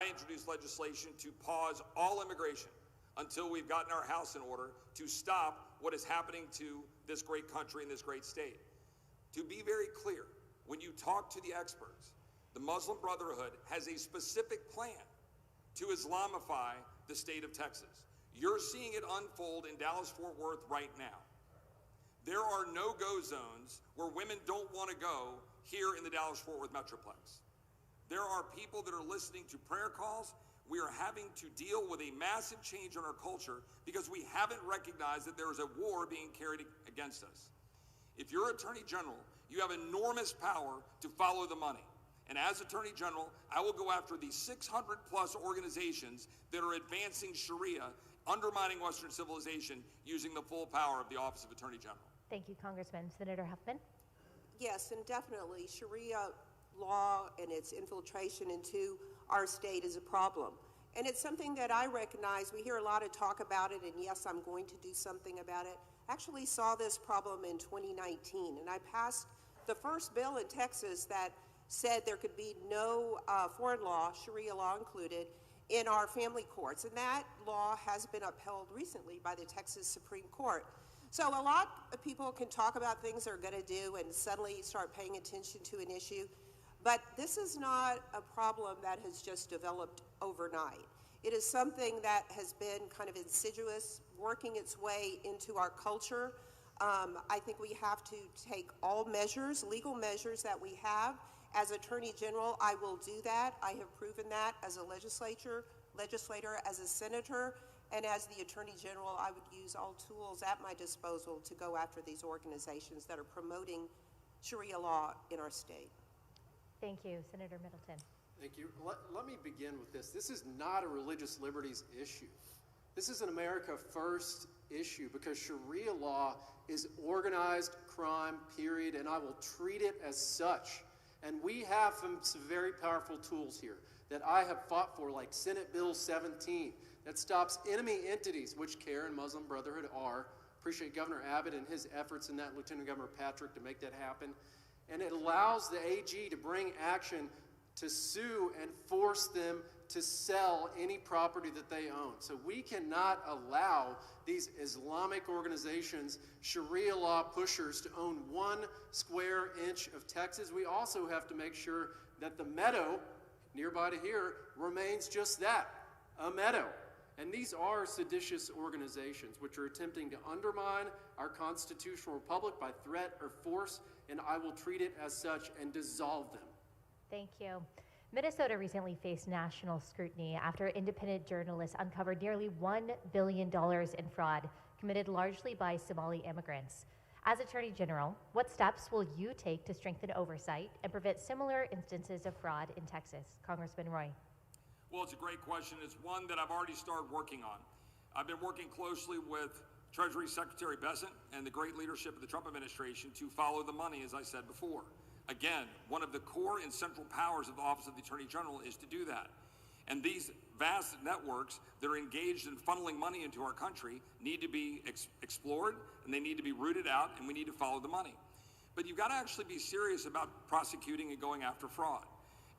introduced legislation to pause all immigration until we've gotten our house in order to stop what is happening to this great country and this great state. To be very clear, when you talk to the experts, the Muslim Brotherhood has a specific plan to Islamify the state of Texas. You're seeing it unfold in Dallas-Fort Worth right now. There are no-go zones where women don't want to go here in the Dallas-Fort Worth Metroplex. There are people that are listening to prayer calls. We are having to deal with a massive change in our culture because we haven't recognized that there is a war being carried against us. If you're Attorney General, you have enormous power to follow the money. And as Attorney General, I will go after the 600 plus organizations that are advancing Sharia, undermining Western civilization, using the full power of the Office of Attorney General. Thank you, Congressman. Senator Huffman? Yes, and definitely Sharia law and its infiltration into our state is a problem. And it's something that I recognize. We hear a lot of talk about it, and yes, I'm going to do something about it. Actually saw this problem in 2019, and I passed the first bill in Texas that said there could be no foreign law, Sharia law included, in our family courts. And that law has been upheld recently by the Texas Supreme Court. So a lot of people can talk about things they're going to do and suddenly start paying attention to an issue. But this is not a problem that has just developed overnight. It is something that has been kind of insidious, working its way into our culture. I think we have to take all measures, legal measures that we have. As Attorney General, I will do that. I have proven that as a legislator, as a senator, and as the Attorney General, I would use all tools at my disposal to go after these organizations that are promoting Sharia law in our state. Thank you. Senator Middleton. Thank you. Let me begin with this. This is not a religious liberties issue. This is an America First issue because Sharia law is organized crime, period, and I will treat it as such. And we have some very powerful tools here that I have fought for, like Senate Bill 17, that stops enemy entities, which CARE and Muslim Brotherhood are. Appreciate Governor Abbott and his efforts and that Lieutenant Governor Patrick to make that happen. And it allows the AG to bring action to sue and force them to sell any property that they own. So we cannot allow these Islamic organizations, Sharia law pushers, to own 1 square inch of Texas. We also have to make sure that the meadow nearby to here remains just that, a meadow. And these are seditious organizations which are attempting to undermine our constitutional republic by threat or force, and I will treat it as such and dissolve them. Thank you. Minnesota recently faced national scrutiny after independent journalists uncovered nearly $1 billion in fraud committed largely by Somali immigrants. As Attorney General, what steps will you take to strengthen oversight and prevent similar instances of fraud in Texas? Congressman Roy. Well, it's a great question. It's one that I've already started working on. I've been working closely with Treasury Secretary Bessent and the great leadership of the Trump administration to follow the money, as I said before. Again, one of the core and central powers of the Office of the Attorney General is to do that. And these vast networks that are engaged in funneling money into our country need to be explored, and they need to be rooted out, and we need to follow the money. But you've got to actually be serious about prosecuting and going after fraud.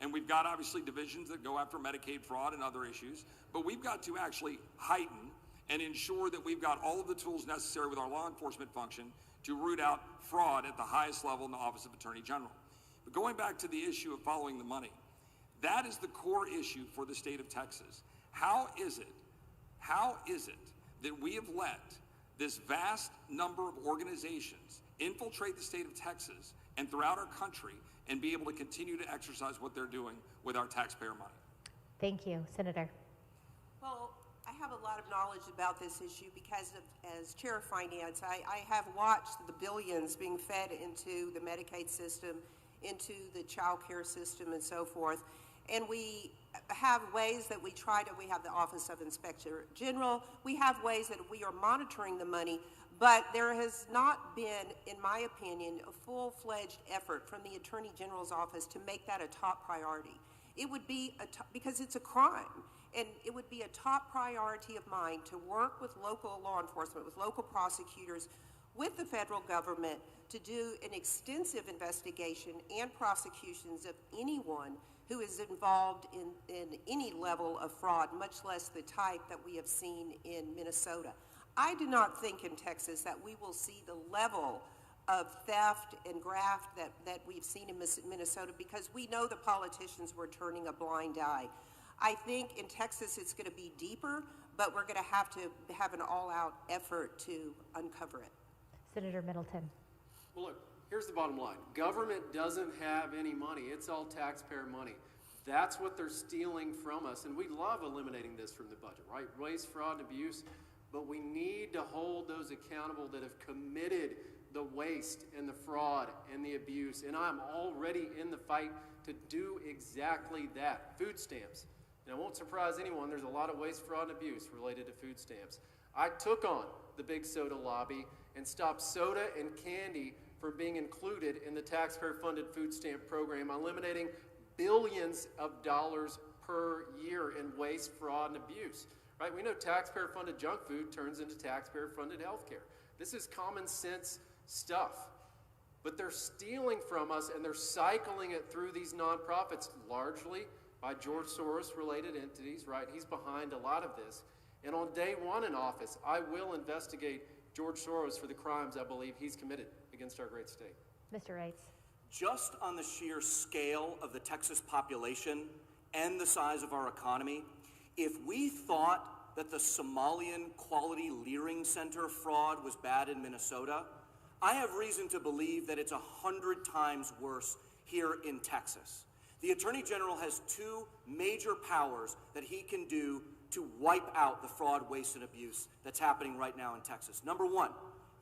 And we've got obviously divisions that go after Medicaid fraud and other issues, but we've got to actually heighten and ensure that we've got all of the tools necessary with our law enforcement function to root out fraud at the highest level in the Office of Attorney General. But going back to the issue of following the money, that is the core issue for the state of Texas. How is it that we have let this vast number of organizations infiltrate the state of Texas and throughout our country and be able to continue to exercise what they're doing with our taxpayer money? Thank you. Senator. Well, I have a lot of knowledge about this issue because as Chair of Finance, I have watched the billions being fed into the Medicaid system, into the child care system and so forth. And we have ways that we have the Office of Inspector General, we have ways that we are monitoring the money, but there has not been, in my opinion, a full-fledged effort from the Attorney General's office to make that a top priority. It would be, because it's a crime, and it would be a top priority of mine to work with local law enforcement, with local prosecutors, with the federal government to do an extensive investigation and prosecutions of anyone who is involved in any level of fraud, much less the type that we have seen in Minnesota. I do not think in Texas that we will see the level of theft and graft that we've seen in Minnesota, because we know the politicians were turning a blind eye. I think in Texas it's going to be deeper, but we're going to have an all-out effort to uncover it. Senator Middleton. Well, look, here's the bottom line. Government doesn't have any money. It's all taxpayer money. That's what they're stealing from us, and we love eliminating this from the budget, right? Waste, fraud, and abuse, but we need to hold those accountable that have committed the waste and the fraud and the abuse, and I'm already in the fight to do exactly that. Food stamps. And it won't surprise anyone, there's a lot of waste, fraud, and abuse related to food stamps. I took on the big soda lobby and stopped soda and candy from being included in the taxpayer-funded food stamp program, eliminating billions of dollars per year in waste, fraud, and abuse. Right? We know taxpayer-funded junk food turns into taxpayer-funded health care. This is common sense stuff. But they're stealing from us, and they're cycling it through these nonprofits, largely by George Soros-related entities, right? He's behind a lot of this. And on day one in office, I will investigate George Soros for the crimes I believe he's committed against our great state. Mr. Reitz. Just on the sheer scale of the Texas population and the size of our economy, if we thought that the Somalian Quality Leering Center fraud was bad in Minnesota, I have reason to believe that it's 100 times worse here in Texas. The Attorney General has two major powers that he can do to wipe out the fraud, waste, and abuse that's happening right now in Texas. Number one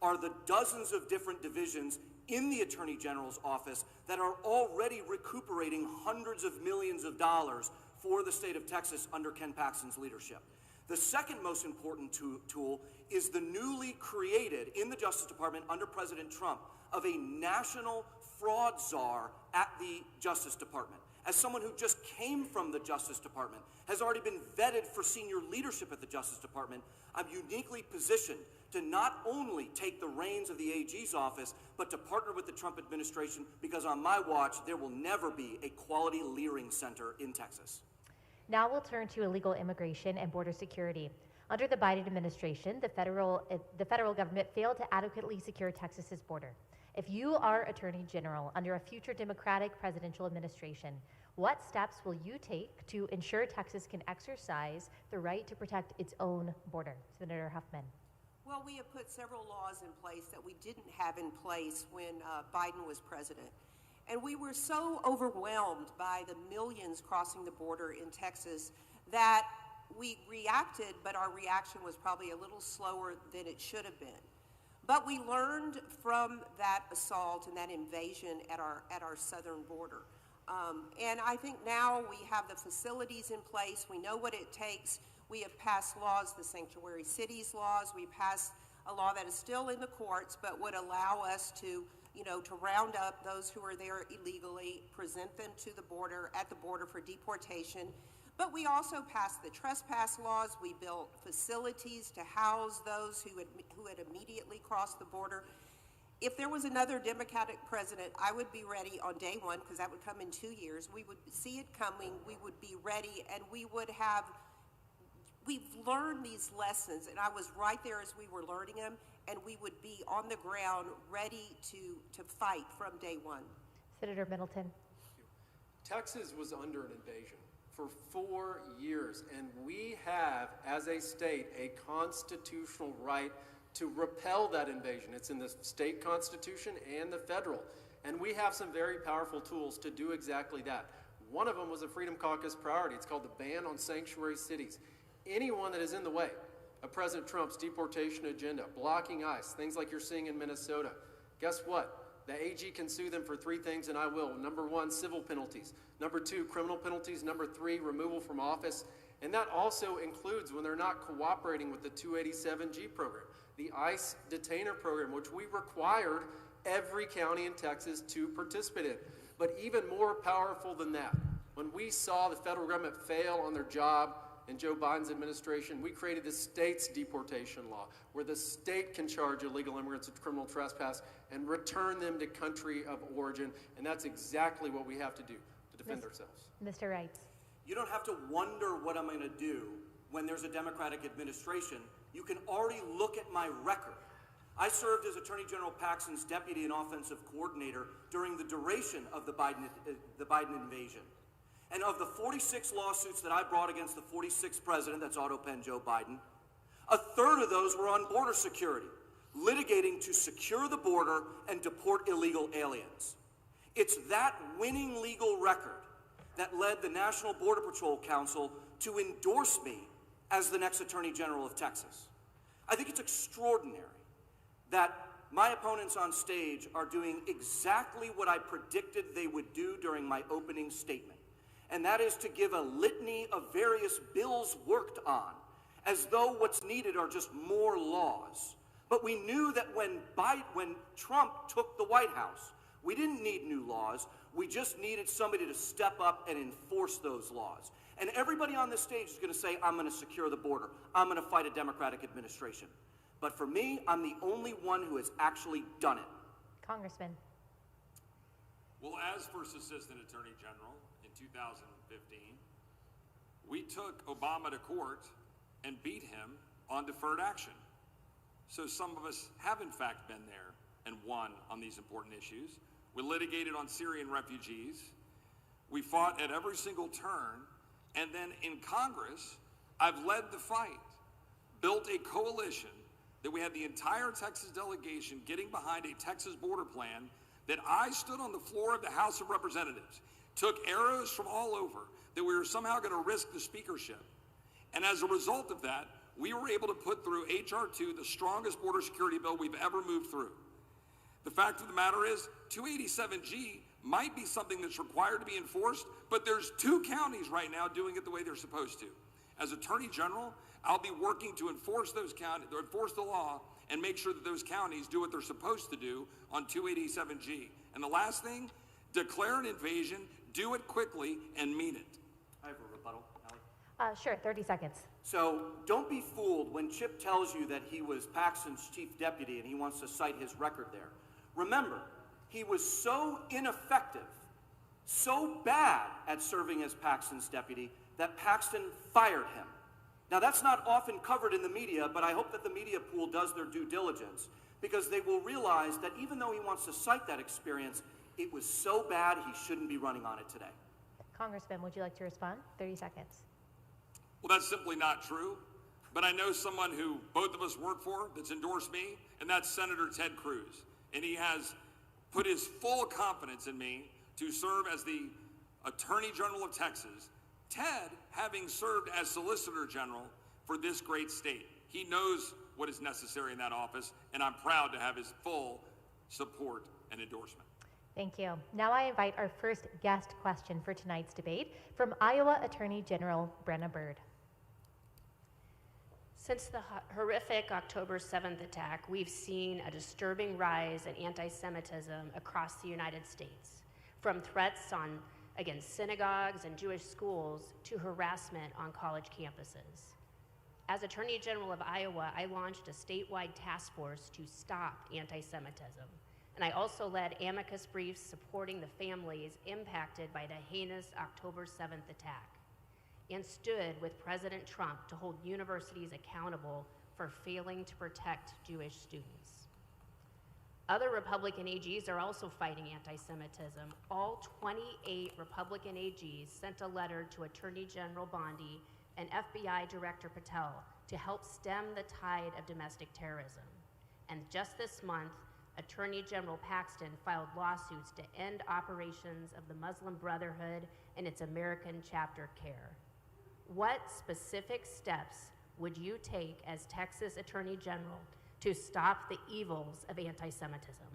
are the dozens of different divisions in the Attorney General's office that are already recuperating hundreds of millions of dollars for the state of Texas under Ken Paxton's leadership. The second most important tool is the newly created in the Justice Department under President Trump of a national fraud czar at the Justice Department. As someone who just came from the Justice Department, has already been vetted for senior leadership at the Justice Department, I'm uniquely positioned to not only take the reins of the AG's office, but to partner with the Trump administration, because on my watch, there will never be a quality leering center in Texas. Now we'll turn to illegal immigration and border security. Under the Biden administration, the federal government failed to adequately secure Texas's border. If you are Attorney General under a future Democratic presidential administration, what steps will you take to ensure Texas can exercise the right to protect its own border? Senator Huffman. Well, we have put several laws in place that we didn't have in place when Biden was president. And we were so overwhelmed by the millions crossing the border in Texas that we reacted, but our reaction was probably a little slower than it should have been. But we learned from that assault and that invasion at our southern border. And I think now we have the facilities in place. We know what it takes. We have passed laws, the sanctuary cities laws. We passed a law that is still in the courts, but would allow us to round up those who are there illegally, present them to the border, at the border for deportation. But we also passed the trespass laws. We built facilities to house those who had immediately crossed the border. If there was another Democratic president, I would be ready on day one, because that would come in 2 years. We would see it coming, we would be ready, and we've learned these lessons, and I was right there as we were learning them, and we would be on the ground ready to fight from day one. Senator Middleton. Texas was under an invasion for 4 years, and we have, as a state, a constitutional right to repel that invasion. It's in the state constitution and the federal, and we have some very powerful tools to do exactly that. One of them was a Freedom Caucus priority. It's called the ban on sanctuary cities. Anyone that is in the way of President Trump's deportation agenda, blocking ICE, things like you're seeing in Minnesota, guess what? The AG can sue them for 3 things, and I will. Number 1, civil penalties. Number 2, criminal penalties. Number 3, removal from office. And that also includes when they're not cooperating with the 287G program, the ICE detainer program, which we required every county in Texas to participate in. But even more powerful than that, when we saw the federal government fail on their job in Joe Biden's administration, we created the state's deportation law, where the state can charge illegal immigrants with criminal trespass and return them to country of origin. And that's exactly what we have to do to defend ourselves. Mr. Wright. You don't have to wonder what I'm going to do when there's a Democratic administration. You can already look at my record. I served as Attorney General Paxton's deputy and offensive coordinator during the duration of the Biden invasion. And of the 46 lawsuits that I brought against the 46th president, that's Auto Pen Joe Biden, a third of those were on border security, litigating to secure the border and deport illegal aliens. It's that winning legal record that led the National Border Patrol Council to endorse me as the next Attorney General of Texas. I think it's extraordinary that my opponents on stage are doing exactly what I predicted they would do during my opening statement, and that is to give a litany of various bills worked on, as though what's needed are just more laws. But we knew that when Trump took the White House, we didn't need new laws. We just needed somebody to step up and enforce those laws. And everybody on this stage is going to say, I'm going to secure the border. I'm going to fight a Democratic administration. But for me, I'm the only one who has actually done it. Congressman. Well, as First Assistant Attorney General in 2015, we took Obama to court and beat him on deferred action. So some of us have in fact been there and won on these important issues. We litigated on Syrian refugees. We fought at every single turn. And then in Congress, I've led the fight, built a coalition that we had the entire Texas delegation getting behind a Texas border plan that I stood on the floor of the House of Representatives, took arrows from all over, that we were somehow going to risk the speakership. And as a result of that, we were able to put through H.R. 2, the strongest border security bill we've ever moved through. The fact of the matter is, 287G might be something that's required to be enforced, but there's 2 counties right now doing it the way they're supposed to. As Attorney General, I'll be working to enforce those counties, enforce the law, and make sure that those counties do what they're supposed to do on 287G. And the last thing, declare an invasion, do it quickly, and mean it. I have a rebuttal, Ally. Sure, 30 seconds. So don't be fooled when Chip tells you that he was Paxton's chief deputy and he wants to cite his record there. Remember, he was so ineffective, so bad at serving as Paxton's deputy that Paxton fired him. Now that's not often covered in the media, but I hope that the media pool does their due diligence, because they will realize that even though he wants to cite that experience, it was so bad he shouldn't be running on it today. Congressman, would you like to respond? 30 seconds. Well, that's simply not true. But I know someone who both of us work for that's endorsed me, and that's Senator Ted Cruz. And he has put his full confidence in me to serve as the Attorney General of Texas, Ted having served as Solicitor General for this great state. He knows what is necessary in that office, and I'm proud to have his full support and endorsement. Thank you. Now I invite our first guest question for tonight's debate from Iowa Attorney General Brenna Bird. Since the horrific October 7th attack, we've seen a disturbing rise in anti-Semitism across the United States, from threats against synagogues and Jewish schools to harassment on college campuses. As Attorney General of Iowa, I launched a statewide task force to stop anti-Semitism, and I also led amicus briefs supporting the families impacted by the heinous October 7th attack, and stood with President Trump to hold universities accountable for failing to protect Jewish students. Other Republican AGs are also fighting anti-Semitism. All 28 Republican AGs sent a letter to Attorney General Bondi and FBI Director Patel to help stem the tide of domestic terrorism. And just this month, Attorney General Paxton filed lawsuits to end operations of the Muslim Brotherhood and its American chapter CARE. What specific steps would you take as Texas Attorney General to stop the evils of anti-Semitism?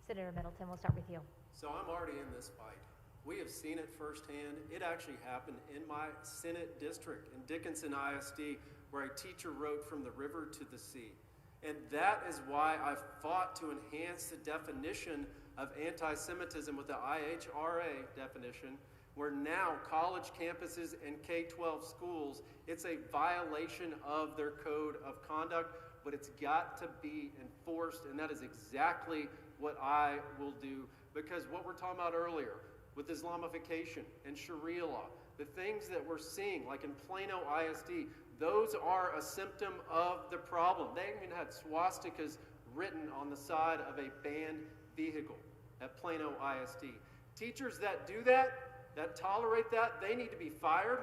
Senator Middleton, we'll start with you. So I'm already in this fight. We have seen it firsthand. It actually happened in my Senate district in Dickinson ISD, where a teacher wrote from the river to the sea. And that is why I've fought to enhance the definition of anti-Semitism with the IHRA definition, where now college campuses and K-12 schools, it's a violation of their code of conduct, but it's got to be enforced, and that is exactly what I will do. Because what we're talking about earlier, with Islamification and Sharia law. The things that we're seeing, like in Plano ISD, those are a symptom of the problem. They even had swastikas written on the side of a banned vehicle at Plano ISD. Teachers that do that, that tolerate that, they need to be fired.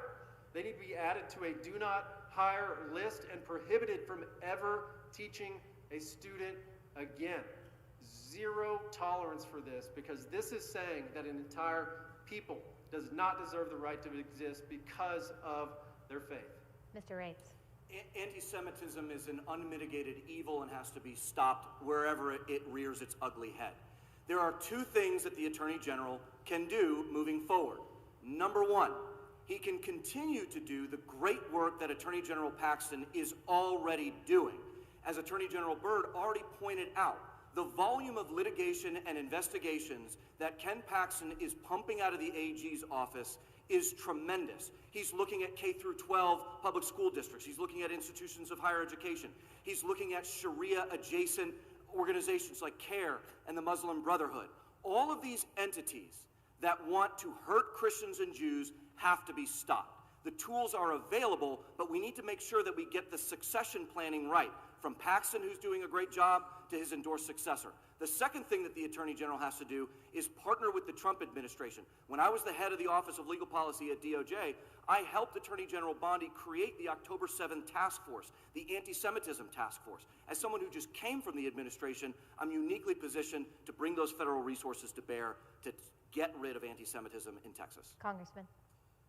They need to be added to a do not hire list and prohibited from ever teaching a student again. Zero tolerance for this, because this is saying that an entire people does not deserve the right to exist because of their faith. Mr. Wrights. Anti-Semitism is an unmitigated evil and has to be stopped wherever it rears its ugly head. There are two things that the Attorney General can do moving forward. Number one, he can continue to do the great work that Attorney General Paxton is already doing. As Attorney General Byrd already pointed out, the volume of litigation and investigations that Ken Paxton is pumping out of the AG's office is tremendous. He's looking at K through 12 public school districts. He's looking at institutions of higher education. He's looking at Sharia adjacent organizations like CARE and the Muslim Brotherhood. All of these entities that want to hurt Christians and Jews have to be stopped. The tools are available, but we need to make sure that we get the succession planning right, from Paxton, who's doing a great job, to his endorsed successor. The second thing that the Attorney General has to do is partner with the Trump administration. When I was the head of the Office of Legal Policy at DOJ, I helped Attorney General Bondi create the October 7th task force, the anti-Semitism task force. As someone who just came from the administration, I'm uniquely positioned to bring those federal resources to bear to get rid of anti-Semitism in Texas. Congressman.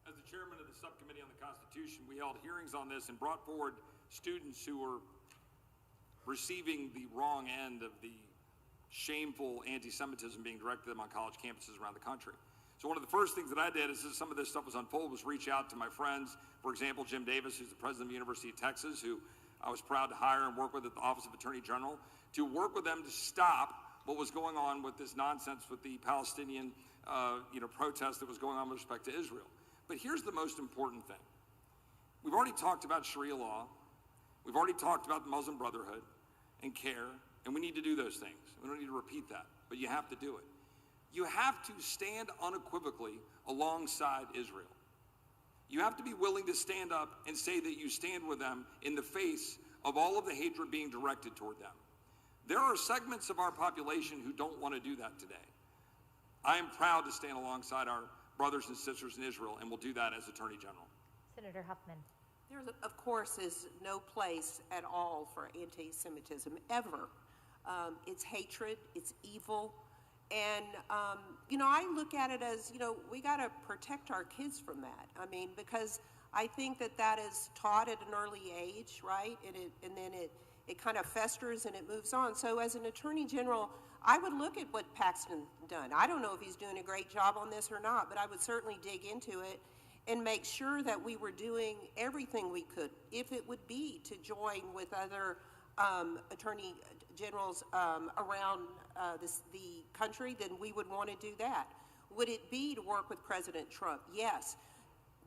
As the chairman of the Subcommittee on the Constitution, we held hearings on this and brought forward students who were receiving the wrong end of the shameful anti-Semitism being directed at them on college campuses around the country. So one of the first things that I did as some of this stuff was unfold was reach out to my friends, for example, Jim Davis, who's the president of the University of Texas, who I was proud to hire and work with at the Office of Attorney General, to work with them to stop what was going on with this nonsense with the Palestinian protest that was going on with respect to Israel. But here's the most important thing. We've already talked about Sharia law. We've already talked about the Muslim Brotherhood and CARE, and we need to do those things. We don't need to repeat that, but you have to do it. You have to stand unequivocally alongside Israel. You have to be willing to stand up and say that you stand with them in the face of all of the hatred being directed toward them. There are segments of our population who don't want to do that today. I am proud to stand alongside our brothers and sisters in Israel, and will do that as Attorney General. Senator Huffman. There, of course, is no place at all for anti-Semitism, ever. It's hatred, it's evil, and, I look at it as, we got to protect our kids from that. I mean, because I think that is taught at an early age, right? And then it kind of festers and it moves on. So as an Attorney General, I would look at what Paxton's done. I don't know if he's doing a great job on this or not, but I would certainly dig into it and make sure that we were doing everything we could, if it would be to join with other attorney generals around the country, then we would want to do that. Would it be to work with President Trump? Yes.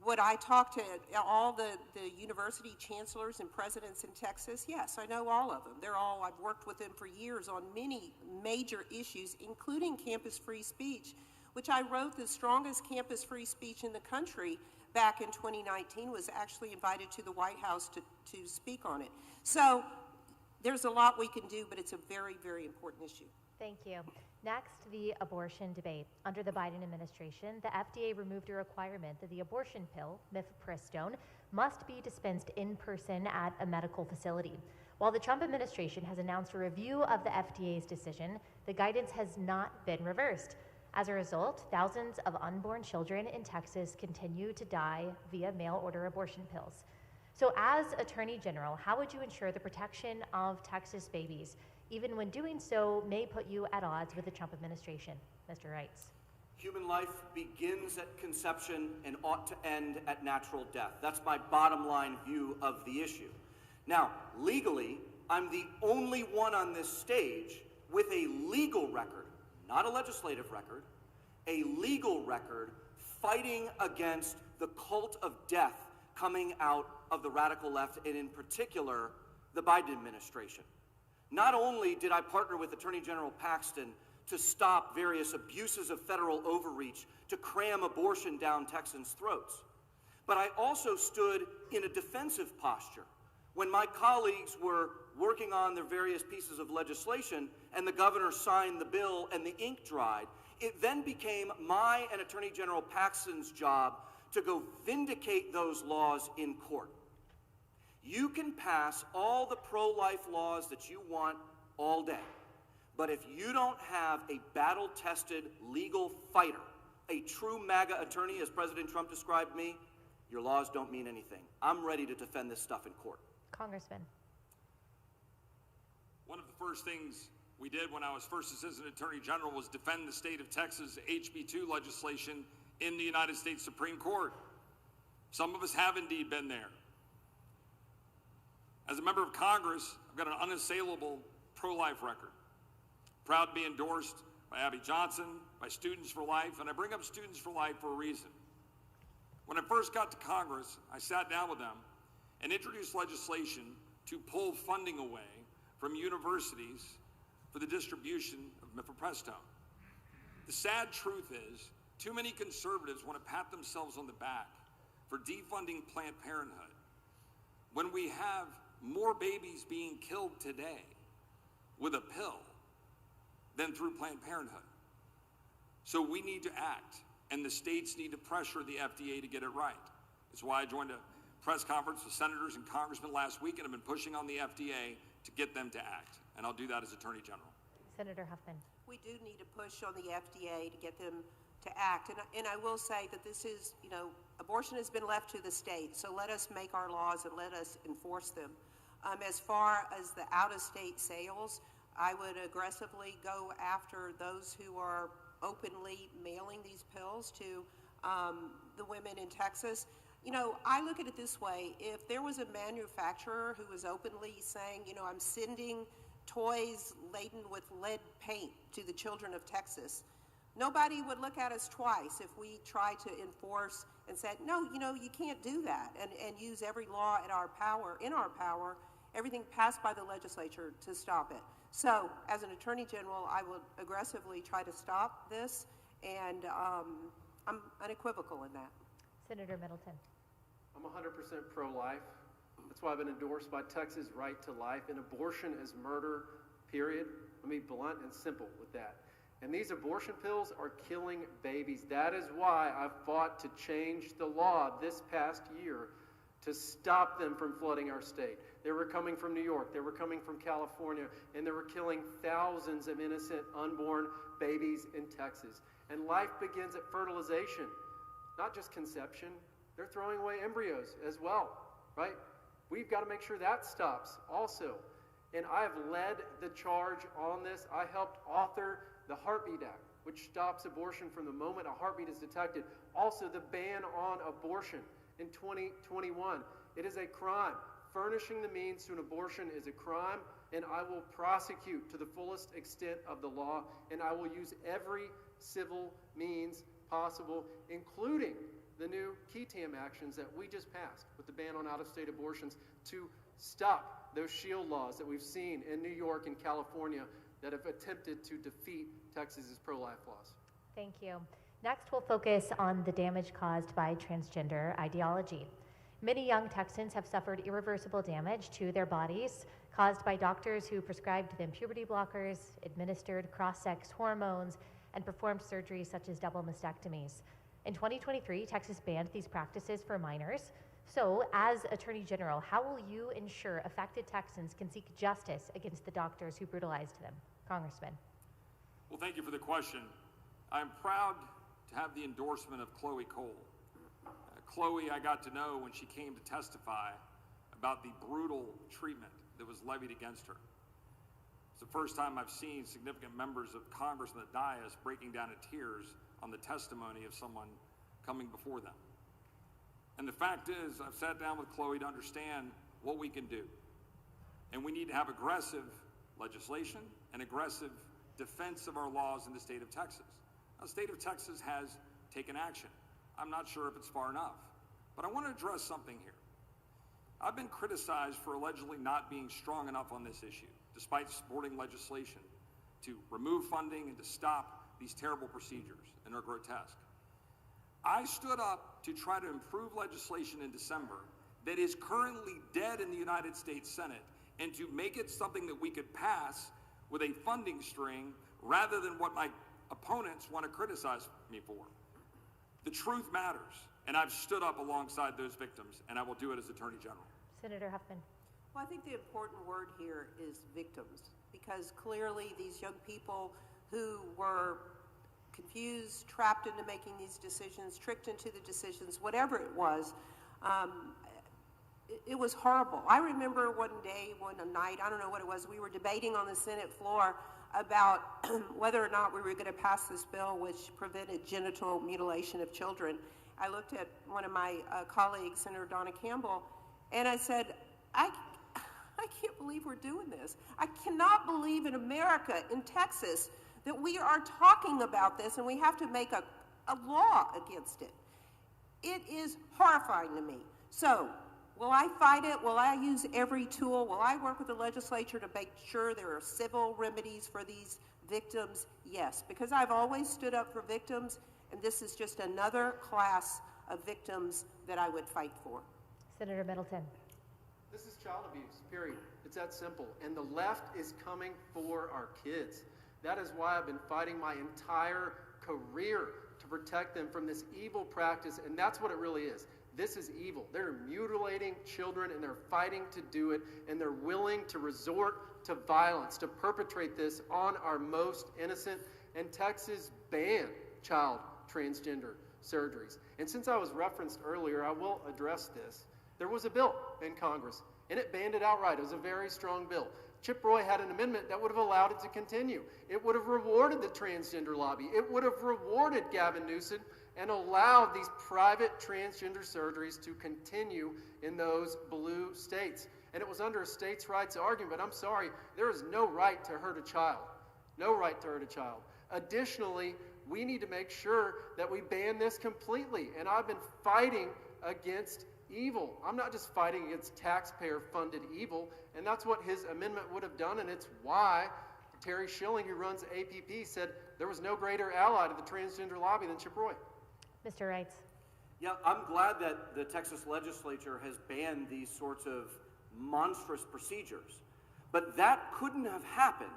Would I talk to all the university chancellors and presidents in Texas? Yes, I know all of them. I've worked with them for years on many major issues, including campus free speech, which I wrote the strongest campus free speech in the country back in 2019, was actually invited to the White House to speak on it. So there's a lot we can do, but it's a very, very important issue. Thank you. Next, the abortion debate. Under the Biden administration, the FDA removed a requirement that the abortion pill, mifepristone, must be dispensed in person at a medical facility. While the Trump administration has announced a review of the FDA's decision, the guidance has not been reversed. As a result, thousands of unborn children in Texas continue to die via mail-order abortion pills. So as Attorney General, how would you ensure the protection of Texas babies, even when doing so may put you at odds with the Trump administration? Mr. Wrights. Human life begins at conception and ought to end at natural death. That's my bottom line view of the issue. Now, legally, I'm the only one on this stage with a legal record, not a legislative record, a legal record fighting against the cult of death coming out of the radical left, and in particular, the Biden administration. Not only did I partner with Attorney General Paxton to stop various abuses of federal overreach to cram abortion down Texans' throats. But I also stood in a defensive posture when my colleagues were working on their various pieces of legislation and the governor signed the bill and the ink dried. It then became my and Attorney General Paxton's job to go vindicate those laws in court. You can pass all the pro-life laws that you want all day, but if you don't have a battle-tested legal fighter, a true MAGA attorney, as President Trump described me, your laws don't mean anything. I'm ready to defend this stuff in court. Congressman. One of the first things we did when I was first Assistant Attorney General was defend the state of Texas HB2 legislation in the United States Supreme Court. Some of us have indeed been there. As a member of Congress, I've got an unassailable pro-life record. Proud to be endorsed by Abby Johnson, by Students for Life, and I bring up Students for Life for a reason. When I first got to Congress, I sat down with them and introduced legislation to pull funding away from universities for the distribution of mifepristone. The sad truth is, too many conservatives want to pat themselves on the back for defunding Planned Parenthood when we have more babies being killed today with a pill than through Planned Parenthood. So we need to act, and the states need to pressure the FDA to get it right. That's why I joined a press conference with senators and congressmen last week, and I've been pushing on the FDA to get them to act, and I'll do that as Attorney General. Senator Huffman. We do need to push on the FDA to get them to act. And I will say that this is, abortion has been left to the states, so let us make our laws and let us enforce them. As far as the out-of-state sales, I would aggressively go after those who are openly mailing these pills to the women in Texas. I look at it this way. If there was a manufacturer who was openly saying, I'm sending toys laden with lead paint to the children of Texas, nobody would look at us twice if we tried to enforce and said, no, you can't do that, and use every law in our power, everything passed by the legislature to stop it. So, as an Attorney General, I will aggressively try to stop this, and I'm unequivocal in that. Senator Middleton. I'm 100% pro-life. That's why I've been endorsed by Texas Right to Life. And abortion is murder, period. Let me be blunt and simple with that. And these abortion pills are killing babies. That is why I fought to change the law this past year to stop them from flooding our state. They were coming from New York, they were coming from California, and they were killing thousands of innocent unborn babies in Texas. And life begins at fertilization, not just conception. They're throwing away embryos as well, right? We've got to make sure that stops also. And I have led the charge on this. I helped author the Heartbeat Act, which stops abortion from the moment a heartbeat is detected. Also, the ban on abortion in 2021. It is a crime. Furnishing the means to an abortion is a crime, and I will prosecute to the fullest extent of the law, and I will use every civil means possible, including the new KETAM actions that we just passed with the ban on out-of-state abortions to stop those shield laws that we've seen in New York and California that have attempted to defeat Texas's pro-life laws. Thank you. Next, we'll focus on the damage caused by transgender ideology. Many young Texans have suffered irreversible damage to their bodies caused by doctors who prescribed them puberty blockers, administered cross-sex hormones, and performed surgeries such as double mastectomies. In 2023, Texas banned these practices for minors. So, as Attorney General, how will you ensure affected Texans can seek justice against the doctors who brutalized them? Congressman. Well, thank you for the question. I'm proud to have the endorsement of Chloe Cole. Chloe, I got to know when she came to testify about the brutal treatment that was levied against her. It's the first time I've seen significant members of Congress on the dais breaking down in tears on the testimony of someone coming before them. And the fact is, I've sat down with Chloe to understand what we can do. And we need to have aggressive legislation and aggressive defense of our laws in the state of Texas. Now, the state of Texas has taken action. I'm not sure if it's far enough, but I want to address something here. I've been criticized for allegedly not being strong enough on this issue, despite supporting legislation to remove funding and to stop these terrible procedures, and they're grotesque. I stood up to try to improve legislation in December that is currently dead in the United States Senate, and to make it something that we could pass with a funding string rather than what my opponents want to criticize me for. The truth matters, and I've stood up alongside those victims, and I will do it as Attorney General. Senator Huffman. Well, I think the important word here is victims, because clearly these young people who were confused, trapped into making these decisions, tricked into the decisions, whatever it was horrible. I remember one night, I don't know what it was, we were debating on the Senate floor about whether or not we were going to pass this bill which prevented genital mutilation of children. I looked at one of my colleagues, Senator Donna Campbell, and I said, I can't believe we're doing this. I cannot believe in America, in Texas, that we are talking about this and we have to make a law against it. It is horrifying to me. So, will I fight it? Will I use every tool? Will I work with the legislature to make sure there are civil remedies for these victims? Yes, because I've always stood up for victims, and this is just another class of victims that I would fight for. Senator Middleton. This is child abuse, period. It's that simple. And the left is coming for our kids. That is why I've been fighting my entire career to protect them from this evil practice, and that's what it really is. This is evil. They're mutilating children, and they're fighting to do it, and they're willing to resort to violence, to perpetrate this on our most innocent. And Texas banned child transgender surgeries. And since I was referenced earlier, I will address this. There was a bill in Congress, and it banned it outright. It was a very strong bill. Chip Roy had an amendment that would have allowed it to continue. It would have rewarded the transgender lobby. It would have rewarded Gavin Newsom and allowed these private transgender surgeries to continue in those blue states. And it was under a states' rights argument, but I'm sorry, there is no right to hurt a child. No right to hurt a child. Additionally, we need to make sure that we ban this completely. And I've been fighting against evil. I'm not just fighting against taxpayer-funded evil, and that's what his amendment would have done, and it's why Terry Schilling, who runs APP, said there was no greater ally to the transgender lobby than Chip Roy. Mr. Reitz. Yeah, I'm glad that the Texas legislature has banned these sorts of monstrous procedures. But that couldn't have happened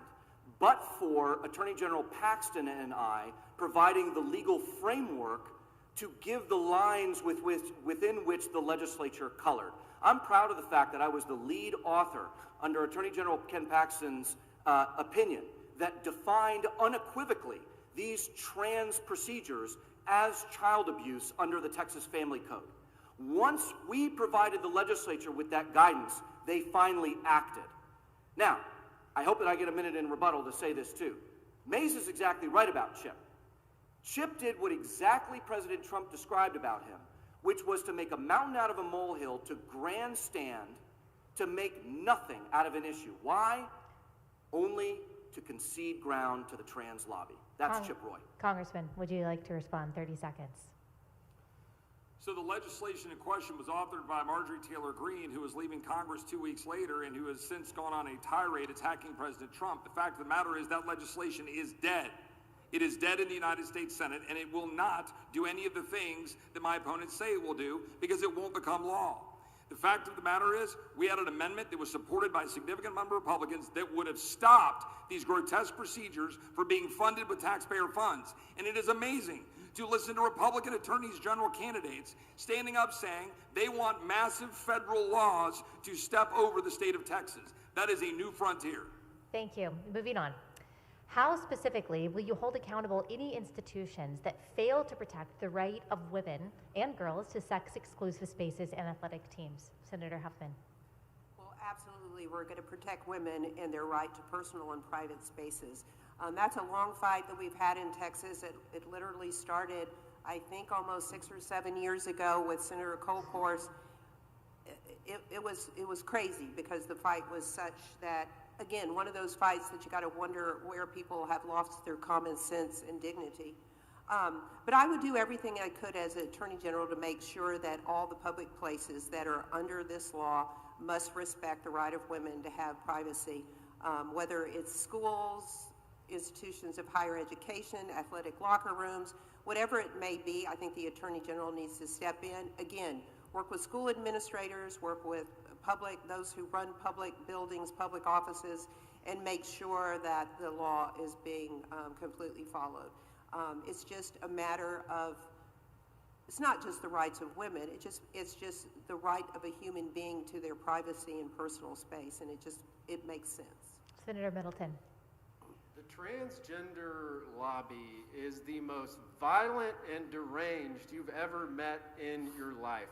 but for Attorney General Paxton and I providing the legal framework to give the lines within which the legislature colored. I'm proud of the fact that I was the lead author under Attorney General Ken Paxton's opinion that defined unequivocally these trans procedures as child abuse under the Texas Family Code. Once we provided the legislature with that guidance, they finally acted. Now, I hope that I get a minute in rebuttal to say this too. Mays is exactly right about Chip. Chip did what exactly President Trump described about him, which was to make a mountain out of a molehill, to grandstand, to make nothing out of an issue. Why? Only to concede ground to the trans lobby. That's Chip Roy. Congressman, would you like to respond? 30 seconds. So the legislation in question was authored by Marjorie Taylor Greene, who was leaving Congress 2 weeks later and who has since gone on a tirade attacking President Trump. The fact of the matter is that legislation is dead. It is dead in the United States Senate, and it will not do any of the things that my opponents say it will do because it won't become law. The fact of the matter is, we had an amendment that was supported by a significant number of Republicans that would have stopped these grotesque procedures for being funded with taxpayer funds. And it is amazing to listen to Republican attorneys general candidates standing up saying they want massive federal laws to step over the state of Texas. That is a new frontier. Thank you. Moving on. How specifically will you hold accountable any institutions that fail to protect the right of women and girls to sex-exclusive spaces and athletic teams? Senator Huffman. Well, absolutely. We're going to protect women and their right to personal and private spaces. That's a long fight that we've had in Texas. It literally started, I think, almost 6 or 7 years ago with Senator Colcourse. It was crazy because the fight was such that, again, one of those fights that you got to wonder where people have lost their common sense and dignity. But I would do everything I could as Attorney General to make sure that all the public places that are under this law must respect the right of women to have privacy, whether it's schools, institutions of higher education, athletic locker rooms, whatever it may be. I think the Attorney General needs to step in. Again, work with school administrators, work with those who run public buildings, public offices, and make sure that the law is being completely followed. It's just a matter of, it's not just the rights of women, it's just the right of a human being to their privacy and personal space, and it makes sense. Senator Middleton. The transgender lobby is the most violent and deranged you've ever met in your life.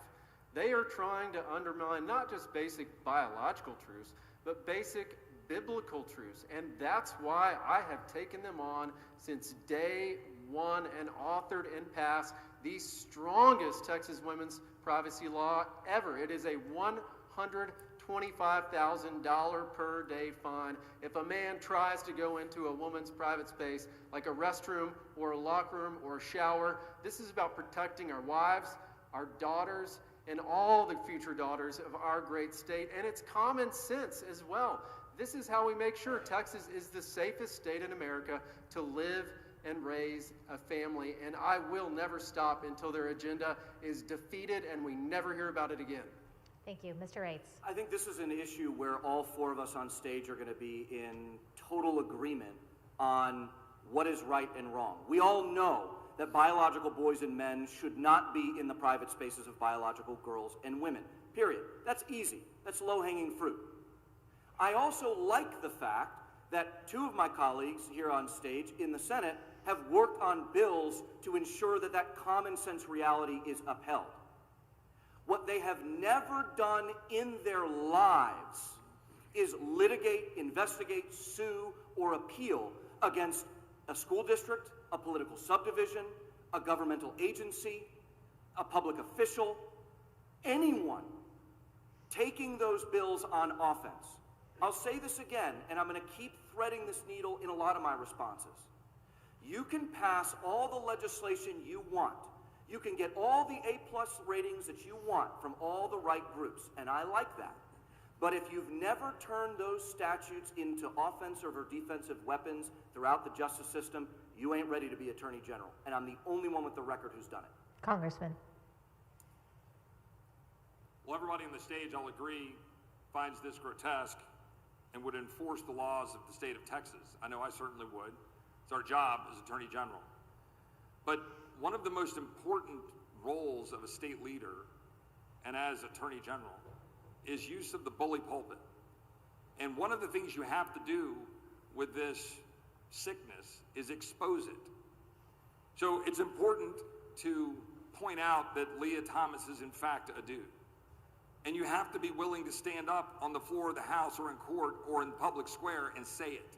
They are trying to undermine not just basic biological truths, but basic biblical truths. And that's why I have taken them on since day one and authored and passed the strongest Texas women's privacy law ever. It is a $125,000 per day fine if a man tries to go into a woman's private space like a restroom or a locker room or a shower. This is about protecting our wives, our daughters, and all the future daughters of our great state. And it's common sense as well. This is how we make sure Texas is the safest state in America to live and raise a family. And I will never stop until their agenda is defeated and we never hear about it again. Thank you. Mr. Reitz. I think this is an issue where all four of us on stage are going to be in total agreement on what is right and wrong. We all know that biological boys and men should not be in the private spaces of biological girls and women, period. That's easy. That's low-hanging fruit. I also like the fact that two of my colleagues here on stage in the Senate have worked on bills to ensure that that common sense reality is upheld. What they have never done in their lives is litigate, investigate, sue, or appeal against a school district, a political subdivision, a governmental agency, a public official, anyone taking those bills on offense. I'll say this again, and I'm going to keep threading this needle in a lot of my responses. You can pass all the legislation you want. You can get all the A+ ratings that you want from all the right groups, and I like that. But if you've never turned those statutes into offensive or defensive weapons throughout the justice system, you ain't ready to be Attorney General. And I'm the only one with the record who's done it. Congressman. Well, everybody on the stage, I'll agree, finds this grotesque and would enforce the laws of the state of Texas. I know I certainly would. It's our job as Attorney General. But one of the most important roles of a state leader and as Attorney General is use of the bully pulpit. And one of the things you have to do with this sickness is expose it. So it's important to point out that Leah Thomas is in fact a dude. And you have to be willing to stand up on the floor of the House or in court or in public square and say it.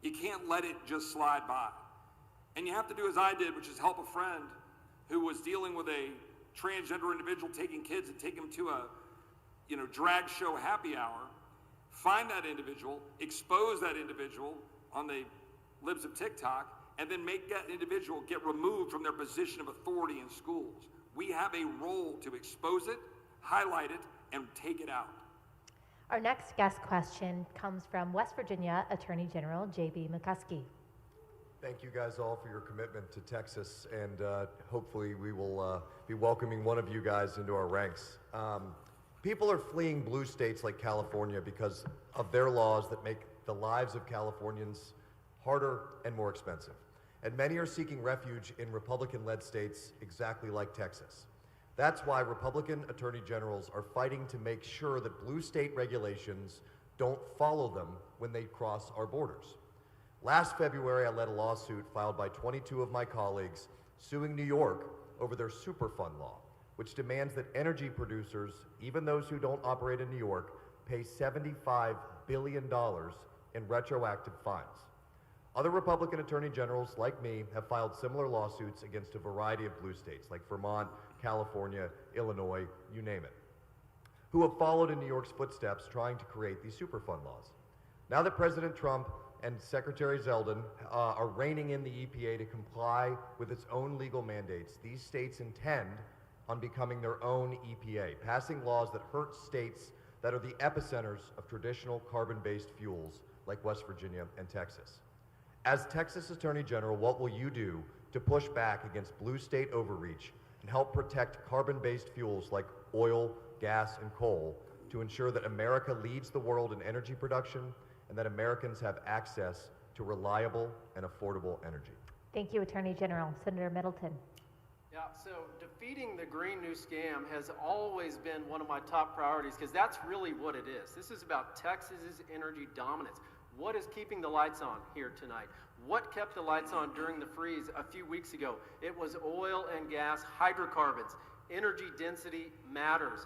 You can't let it just slide by. And you have to do as I did, which is help a friend who was dealing with a transgender individual taking kids and take them to a drag show happy hour, find that individual, expose that individual on the libs of TikTok, and then make that individual get removed from their position of authority in schools. We have a role to expose it, highlight it, and take it out. Our next guest question comes from West Virginia Attorney General J.B. McCuskey. Thank you guys all for your commitment to Texas, and hopefully we will be welcoming one of you guys into our ranks. People are fleeing blue states like California because of their laws that make the lives of Californians harder and more expensive. And many are seeking refuge in Republican-led states exactly like Texas. That's why Republican attorney generals are fighting to make sure that blue state regulations don't follow them when they cross our borders. Last February, I led a lawsuit filed by 22 of my colleagues suing New York over their Superfund law, which demands that energy producers, even those who don't operate in New York, pay $75 billion in retroactive fines. Other Republican attorney generals like me have filed similar lawsuits against a variety of blue states like Vermont, California, Illinois, you name it, who have followed in New York's footsteps trying to create these Superfund laws. Now that President Trump and Secretary Zeldin are reining in the EPA to comply with its own legal mandates, these states intend on becoming their own EPA, passing laws that hurt states that are the epicenters of traditional carbon-based fuels like West Virginia and Texas. As Texas Attorney General, what will you do to push back against blue state overreach and help protect carbon-based fuels like oil, gas, and coal to ensure that America leads the world in energy production and that Americans have access to reliable and affordable energy? Thank you, Attorney General. Senator Middleton. Yeah, so defeating the Green New Scam has always been one of my top priorities because that's really what it is. This is about Texas's energy dominance. What is keeping the lights on here tonight? What kept the lights on during the freeze a few weeks ago? It was oil and gas, hydrocarbons. Energy density matters.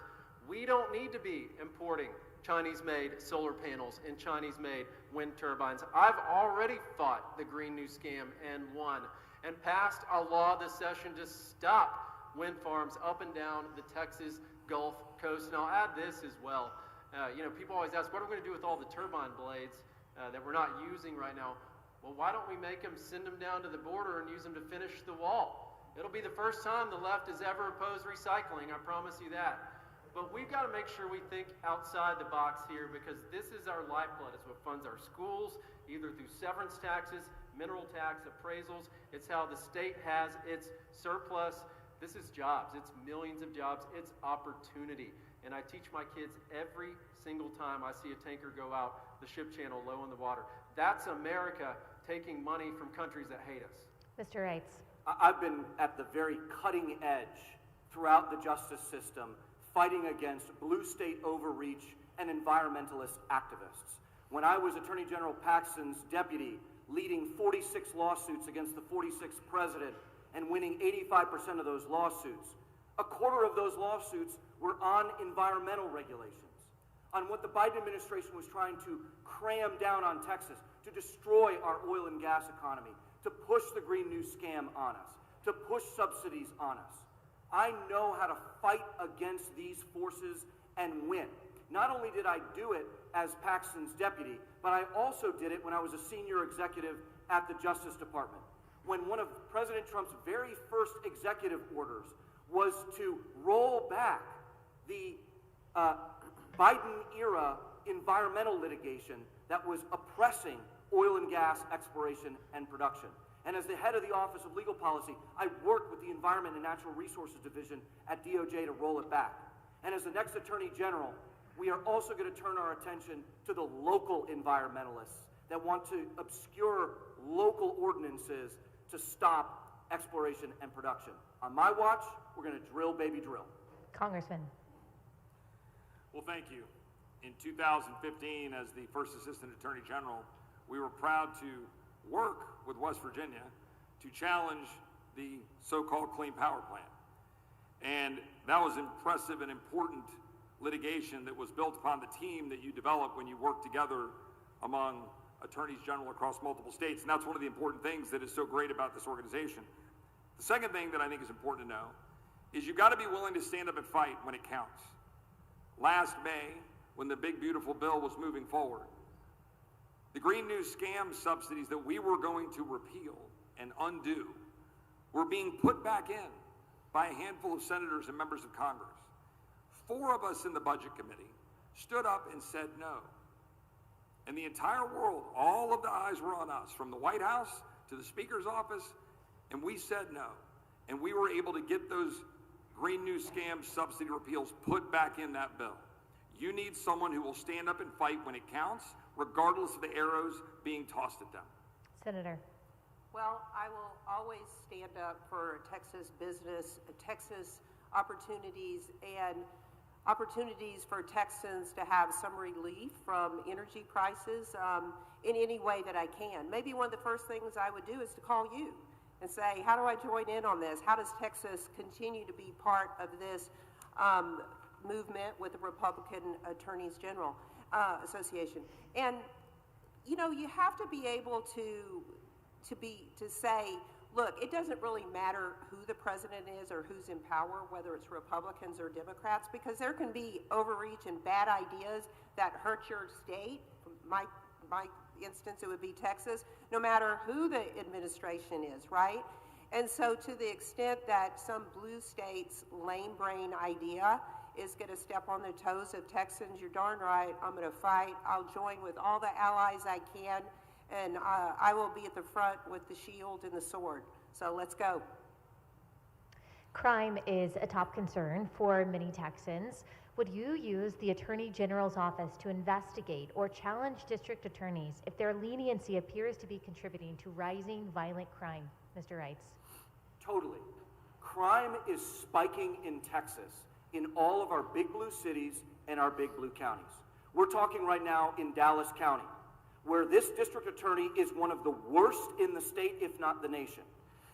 We don't need to be importing Chinese-made solar panels and Chinese-made wind turbines. I've already fought the Green New Scam and won, and passed a law this session to stop wind farms up and down the Texas Gulf Coast. And I'll add this as well. People always ask, what are we going to do with all the turbine blades that we're not using right now? Well, why don't we make them, send them down to the border and use them to finish the wall? It'll be the first time the left has ever opposed recycling, I promise you that. But we've got to make sure we think outside the box here, because this is our lifeblood. It's what funds our schools, either through severance taxes, mineral tax appraisals. It's how the state has its surplus. This is jobs. It's millions of jobs. It's opportunity. And I teach my kids every single time I see a tanker go out the ship channel low in the water. That's America taking money from countries that hate us. Mr. Reitz. I've been at the very cutting edge throughout the justice system, fighting against blue state overreach and environmentalist activists. When I was Attorney General Paxton's deputy, leading 46 lawsuits against the 46th president and winning 85% of those lawsuits, a quarter of those lawsuits were on environmental regulations, on what the Biden administration was trying to cram down on Texas, to destroy our oil and gas economy, to push the Green New Scam on us, to push subsidies on us. I know how to fight against these forces and win. Not only did I do it as Paxton's deputy, but I also did it when I was a senior executive at the Justice Department, when one of President Trump's very first executive orders was to roll back the Biden-era environmental litigation that was oppressing oil and gas exploration and production. And as the head of the Office of Legal Policy, I worked with the Environment and Natural Resources Division at DOJ to roll it back. And as the next Attorney General, we are also going to turn our attention to the local environmentalists that want to obscure local ordinances to stop exploration and production. On my watch, we're going to drill, baby, drill. Congressman. Well, thank you. In 2015, as the first Assistant Attorney General, we were proud to work with West Virginia to challenge the so-called Clean Power Plan. And that was impressive and important litigation that was built upon the team that you develop when you work together among attorneys general across multiple states. And that's one of the important things that is so great about this organization. The second thing that I think is important to know is you've got to be willing to stand up and fight when it counts. Last May, when the big, beautiful bill was moving forward, the Green New Scam subsidies that we were going to repeal and undo were being put back in by a handful of senators and members of Congress. 4 of us in the Budget Committee stood up and said no. And the entire world, all of the eyes were on us, from the White House to the Speaker's office, and we said no. And we were able to get those Green New Scam subsidy repeals put back in that bill. You need someone who will stand up and fight when it counts, regardless of the arrows being tossed at them. Senator. Well, I will always stand up for Texas business, Texas opportunities, and opportunities for Texans to have some relief from energy prices in any way that I can. Maybe one of the first things I would do is to call you and say, how do I join in on this? How does Texas continue to be part of this movement with the Republican Attorneys General Association? And, you know, you have to be able to say, look, it doesn't really matter who the president is or who's in power, whether it's Republicans or Democrats, because there can be overreach and bad ideas that hurt your state. My instance, it would be Texas, no matter who the administration is, right? And so to the extent that some blue state's lame brain idea is going to step on the toes of Texans, you're darn right, I'm going to fight. I'll join with all the allies I can And I will be at the front with the shield and the sword. So let's go. Crime is a top concern for many Texans. Would you use the Attorney General's office to investigate or challenge district attorneys if their leniency appears to be contributing to rising violent crime? Mr. Reitz. Totally. Crime is spiking in Texas, in all of our big blue cities and our big blue counties. We're talking right now in Dallas County, where this district attorney is one of the worst in the state, if not the nation.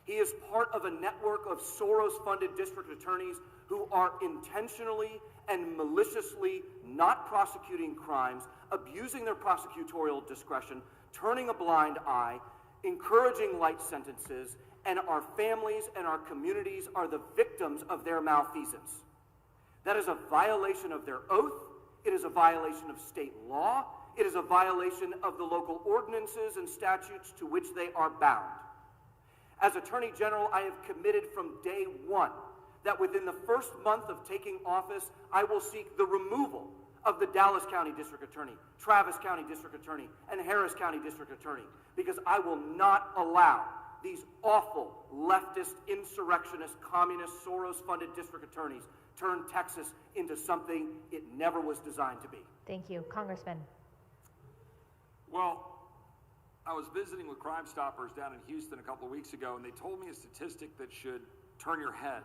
He is part of a network of Soros-funded district attorneys who are intentionally and maliciously not prosecuting crimes, abusing their prosecutorial discretion, turning a blind eye, encouraging light sentences, and our families and our communities are the victims of their malfeasance. That is a violation of their oath. It is a violation of state law. It is a violation of the local ordinances and statutes to which they are bound. As Attorney General, I have committed from day one that within the first month of taking office, I will seek the removal of the Dallas County District Attorney, Travis County District Attorney, and Harris County District Attorney, because I will not allow these awful leftist, insurrectionist, communist, Soros-funded district attorneys turn Texas into something it never was designed to be. Thank you. Congressman. Well, I was visiting with Crime Stoppers down in Houston a couple of weeks ago, and they told me a statistic that should turn your head.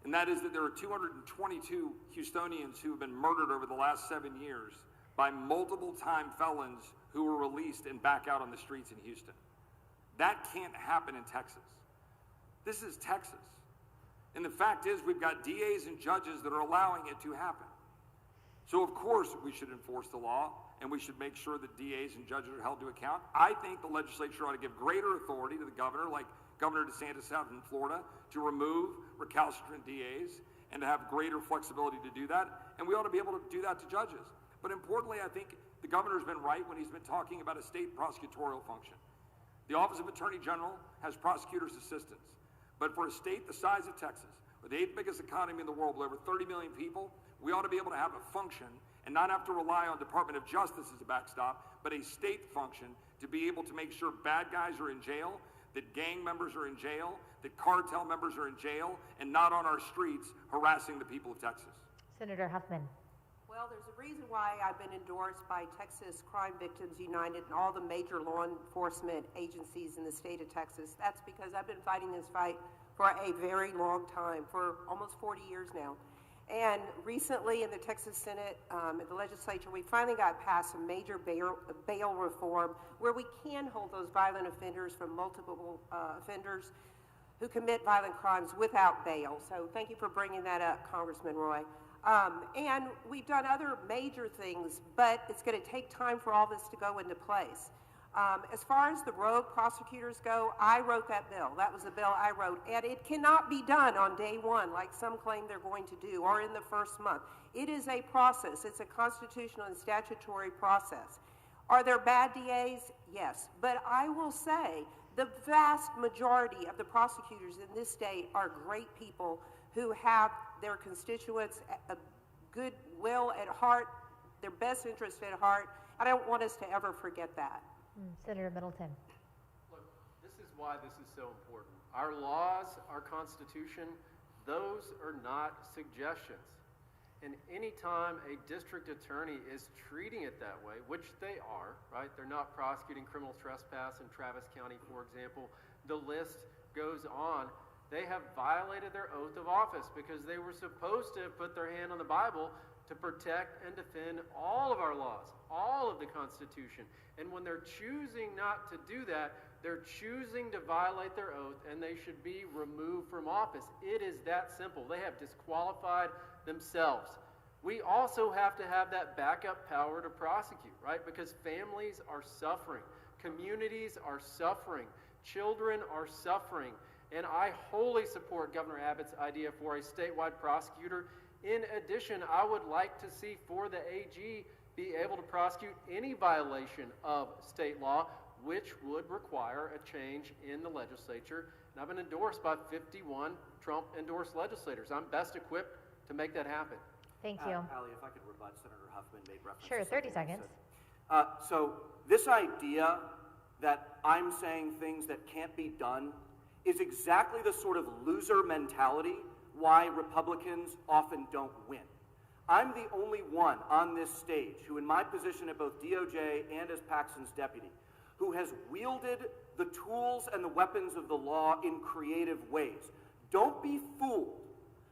And that is that there are 222 Houstonians who have been murdered over the last 7 years by multiple-time felons who were released and back out on the streets in Houston. That can't happen in Texas. This is Texas. And the fact is, we've got DAs and judges that are allowing it to happen. So of course we should enforce the law, and we should make sure that DAs and judges are held to account. I think the legislature ought to give greater authority to the governor, like Governor DeSantis out in Florida, to remove recalcitrant DAs and to have greater flexibility to do that. And we ought to be able to do that to judges. But importantly, I think the governor's been right when he's been talking about a state prosecutorial function. The Office of Attorney General has prosecutors' assistants. But for a state the size of Texas, with the 8th biggest economy in the world, with over 30 million people, we ought to be able to have a function and not have to rely on Department of Justice as a backstop, but a state function to be able to make sure bad guys are in jail, that gang members are in jail, that cartel members are in jail, and not on our streets harassing the people of Texas. Senator Huffman. Well, there's a reason why I've been endorsed by Texas Crime Victims United and all the major law enforcement agencies in the state of Texas. That's because I've been fighting this fight for a very long time, for almost 40 years now. And recently in the Texas Senate, in the legislature, we finally got past some major bail reform where we can hold those violent offenders from multiple offenders who commit violent crimes without bail. So thank you for bringing that up, Congressman Roy. And we've done other major things, but it's going to take time for all this to go into place. As far as the rogue prosecutors go, I wrote that bill. That was the bill I wrote. And it cannot be done on day one like some claim they're going to do, or in the first month. It is a process. It's a constitutional and statutory process. Are there bad DAs? Yes. But I will say the vast majority of the prosecutors in this state are great people who have their constituents' good will at heart, their best interest at heart. I don't want us to ever forget that. Senator Middleton. Look, this is why this is so important. Our laws, our Constitution, those are not suggestions. And anytime a district attorney is treating it that way, which they are, right? They're not prosecuting criminal trespass in Travis County, for example. The list goes on. They have violated their oath of office because they were supposed to put their hand on the Bible to protect and defend all of our laws, all of the Constitution. And when they're choosing not to do that, they're choosing to violate their oath, and they should be removed from office. It is that simple. They have disqualified themselves. We also have to have that backup power to prosecute, right? Because families are suffering, communities are suffering, children are suffering. And I wholly support Governor Abbott's idea for a statewide prosecutor. In addition, I would like to see for the AG be able to prosecute any violation of state law, which would require a change in the legislature. And I've been endorsed by 51 Trump-endorsed legislators. I'm best equipped to make that happen. Thank you. Allie, if I could rebut, Senator Huffman made reference Sure, to 30 something you seconds. said. So this idea that I'm saying things that can't be done is exactly the sort of loser mentality why Republicans often don't win. I'm the only one on this stage who, in my position at both DOJ and as Paxton's deputy, who has wielded the tools and the weapons of the law in creative ways. Don't be fooled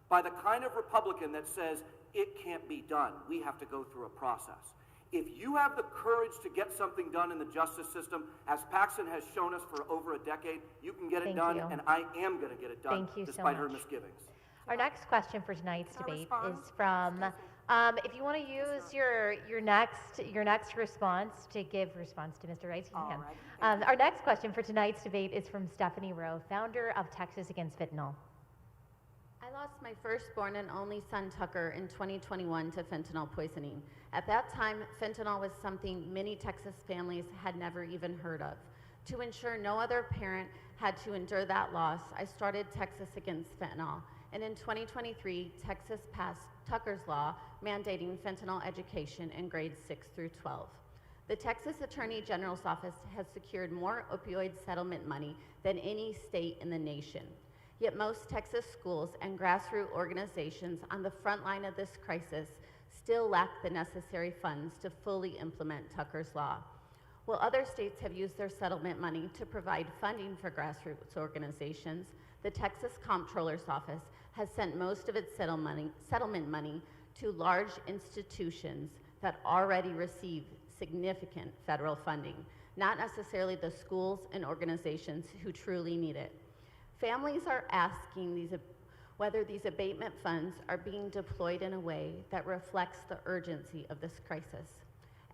by the kind of Republican that says, it can't be done, we have to go through a process. If you have the courage to get something done in the justice system, as Paxton has shown us for over a decade, you can get it done, and I am going to get it done, despite her misgivings. Our next question for tonight's debate is from, if you want to use your next response to give response to Mr. Rice, you can. Our next question for tonight's debate is from Stephanie Rowe, founder of Texas Against Fentanyl. I lost my firstborn and only son, Tucker, in 2021 to fentanyl poisoning. At that time, fentanyl was something many Texas families had never even heard of. To ensure no other parent had to endure that loss, I started Texas Against Fentanyl. And in 2023, Texas passed Tucker's Law, mandating fentanyl education in grades 6 through 12. The Texas Attorney General's office has secured more opioid settlement money than any state in the nation. Yet most Texas schools and grassroots organizations on the front line of this crisis still lack the necessary funds to fully implement Tucker's Law. While other states have used their settlement money to provide funding for grassroots organizations, the Texas Comptroller's Office has sent most of its settlement money to large institutions that already receive significant federal funding, not necessarily the schools and organizations who truly need it. Families are asking whether these abatement funds are being deployed in a way that reflects the urgency of this crisis.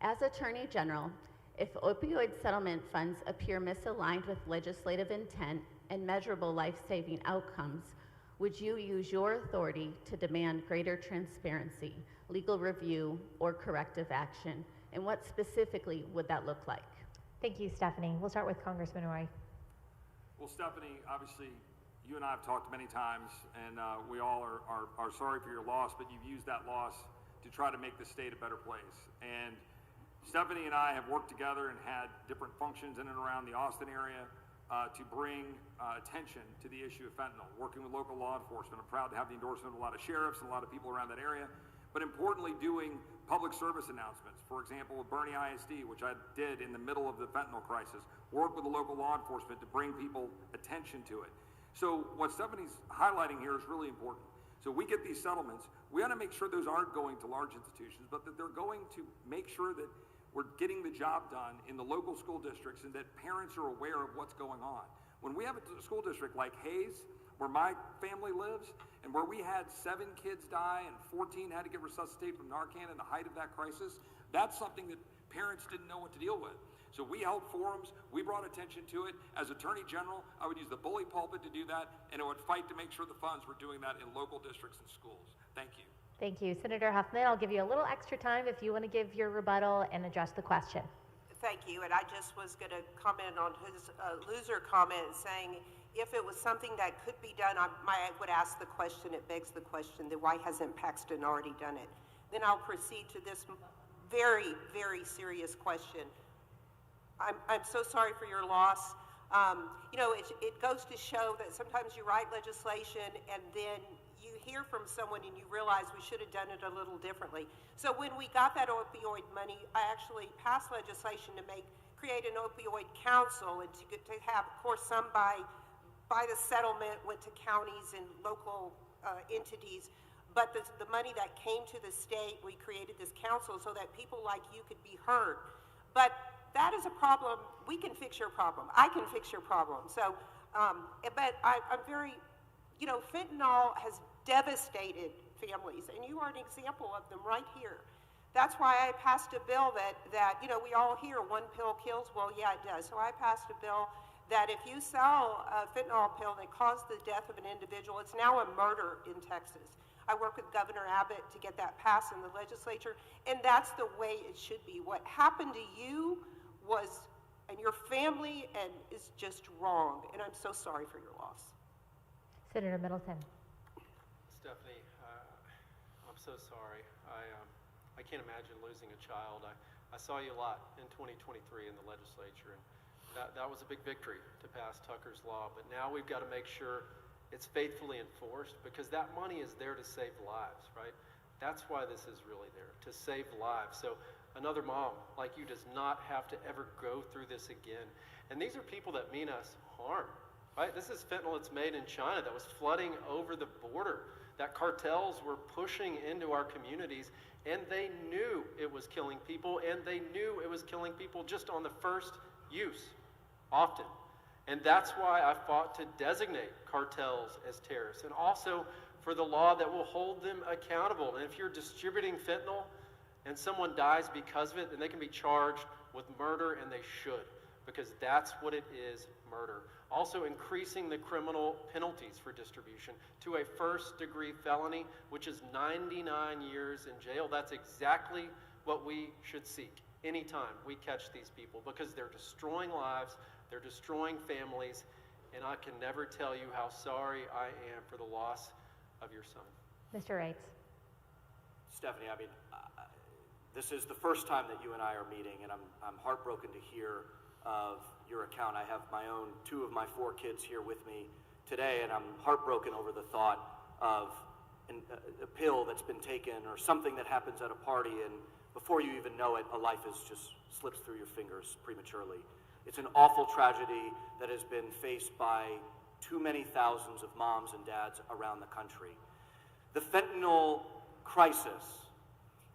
As Attorney General, if opioid settlement funds appear misaligned with legislative intent and measurable life-saving outcomes, would you use your authority to demand greater transparency, legal review, or corrective action? And what specifically would that look like? Thank you, Stephanie. We'll start with Congressman Roy. Well, Stephanie, obviously, you and I have talked many times, and we all are sorry for your loss, but you've used that loss to try to make the state a better place. And Stephanie and I have worked together and had different functions in and around the Austin area to bring attention to the issue of fentanyl, working with local law enforcement. I'm proud to have the endorsement of a lot of sheriffs and a lot of people around that area, but importantly, doing public service announcements. For example, with Bernie ISD, which I did in the middle of the fentanyl crisis, work with the local law enforcement to bring people attention to it. So what Stephanie's highlighting here is really important. So we get these settlements, we ought to make sure those aren't going to large institutions, but that they're going to make sure that we're getting the job done in the local school districts and that parents are aware of what's going on. When we have a school district like Hayes, where my family lives, and where we had 7 kids die and 14 had to get resuscitated from Narcan in the height of that crisis, that's something that parents didn't know what to deal with. So we held forums, we brought attention to it. As Attorney General, I would use the bully pulpit to do that, and I would fight to make sure the funds were doing that in local districts and schools. Thank you. Thank you. Senator Huffman, I'll give you a little extra time if you want to give your rebuttal and address the question. Thank you, and I just was going to comment on his loser comment, saying if it was something that could be done, I would ask the question, it begs the question, then why hasn't Paxton already done it? Then I'll proceed to this very, very serious question. I'm so sorry for your loss. You know, it goes to show that sometimes you write legislation and then you hear from someone and you realize we should have done it a little differently. So when we got that opioid money, I actually passed legislation to create an opioid council and to have, of course, some by the settlement went to counties and local entities. But the money that came to the state, we created this council so that people like you could be heard. But that is a problem. We can fix your problem. I can fix your problem. So, but I'm very, you know, fentanyl has devastated families, and you are an example of them right here. That's why I passed a bill that you know, we all hear one pill kills. Well, yeah, it does. So I passed a bill that if you sell a fentanyl pill that caused the death of an individual, it's now a murder in Texas. I work with Governor Abbott to get that passed in the legislature, and that's the way it should be. What happened to you was, and your family, and is just wrong, and I'm so sorry for your loss. Senator Middleton. Stephanie, I'm so sorry. I can't imagine losing a child. I saw you a lot in 2023 in the legislature, and That was a big victory to pass Tucker's Law, but now we've got to make sure it's faithfully enforced, because that money is there to save lives, right? That's why this is really there, to save lives. So another mom like you does not have to ever go through this again. And these are people that mean us harm, right? This is fentanyl that's made in China that was flooding over the border, that cartels were pushing into our communities, and they knew it was killing people, and they knew it was killing people just on the first use, often. And that's why I fought to designate cartels as terrorists, and also for the law that will hold them accountable. And if you're distributing fentanyl and someone dies because of it, then they can be charged with murder, and they should, because that's what it is, murder. Also increasing the criminal penalties for distribution to a first-degree felony, which is 99 years in jail. That's exactly what we should seek anytime we catch these people, because they're destroying lives, they're destroying families, and I can never tell you how sorry I am for the loss of your son. Mr. Wright. Stephanie, I mean, this is the first time that you and I are meeting, and I'm heartbroken to hear of your account. I have my own 2 of my 4 kids here with me today, and I'm heartbroken over the thought of a pill that's been taken or something that happens at a party, and before you even know it, a life has just slipped through your fingers prematurely. It's an awful tragedy that has been faced by too many thousands of moms and dads around the country. The fentanyl crisis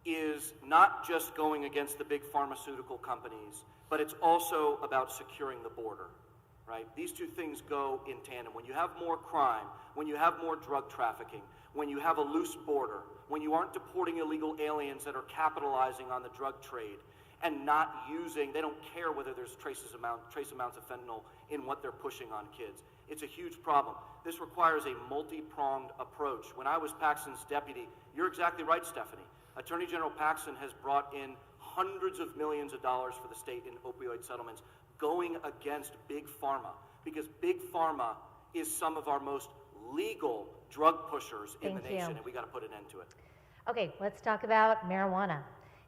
is not just going against the big pharmaceutical companies, but it's also about securing the border, right? These two things go in tandem. When you have more crime, when you have more drug trafficking, when you have a loose border, when you aren't deporting illegal aliens that are capitalizing on the drug trade and not using, they don't care whether there's trace amounts of fentanyl in what they're pushing on kids. It's a huge problem. This requires a multi-pronged approach. When I was Paxton's deputy, you're exactly right, Stephanie. Attorney General Paxton has brought in hundreds of millions of dollars for the state in opioid settlements, going against big pharma, because big pharma is some of our most legal drug pushers in the nation, and we got to put an end to it. Okay, let's talk about marijuana.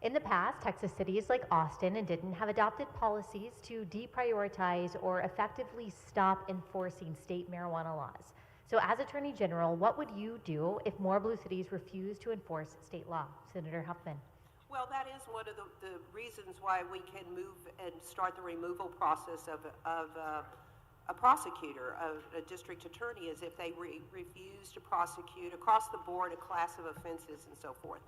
In the past, Texas cities like Austin and Denton have adopted policies to deprioritize or effectively stop enforcing state marijuana laws. So as Attorney General, what would you do if more blue cities refuse to enforce state law? Senator Huffman. Well, that is one of the reasons why we can move and start the removal process of a prosecutor, a district attorney, is if they refuse to prosecute across the board a class of offenses and so forth.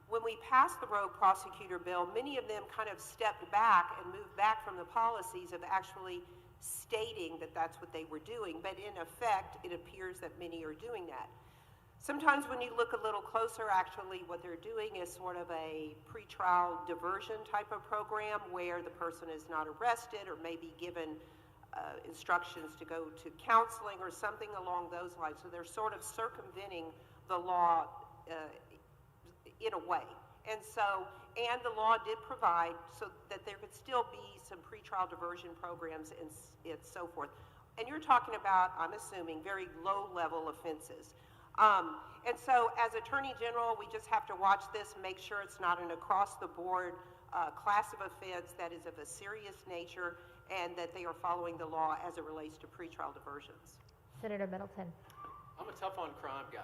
When we passed the rogue prosecutor bill, many of them kind of stepped back and moved back from the policies of actually stating that that's what they were doing, but in effect, it appears that many are doing that. Sometimes when you look a little closer, actually what they're doing is sort of a pretrial diversion type of program where the person is not arrested or maybe given instructions to go to counseling or something along those lines. So they're sort of circumventing the law in a way. And the law did provide so that there could still be some pretrial diversion programs and so forth. And you're talking about, I'm assuming, very low-level offenses. And so as Attorney General, we just have to watch this and make sure it's not an across-the-board class of offense that is of a serious nature and that they are following the law as it relates to pretrial diversions. Senator Middleton. I'm a tough-on-crime guy.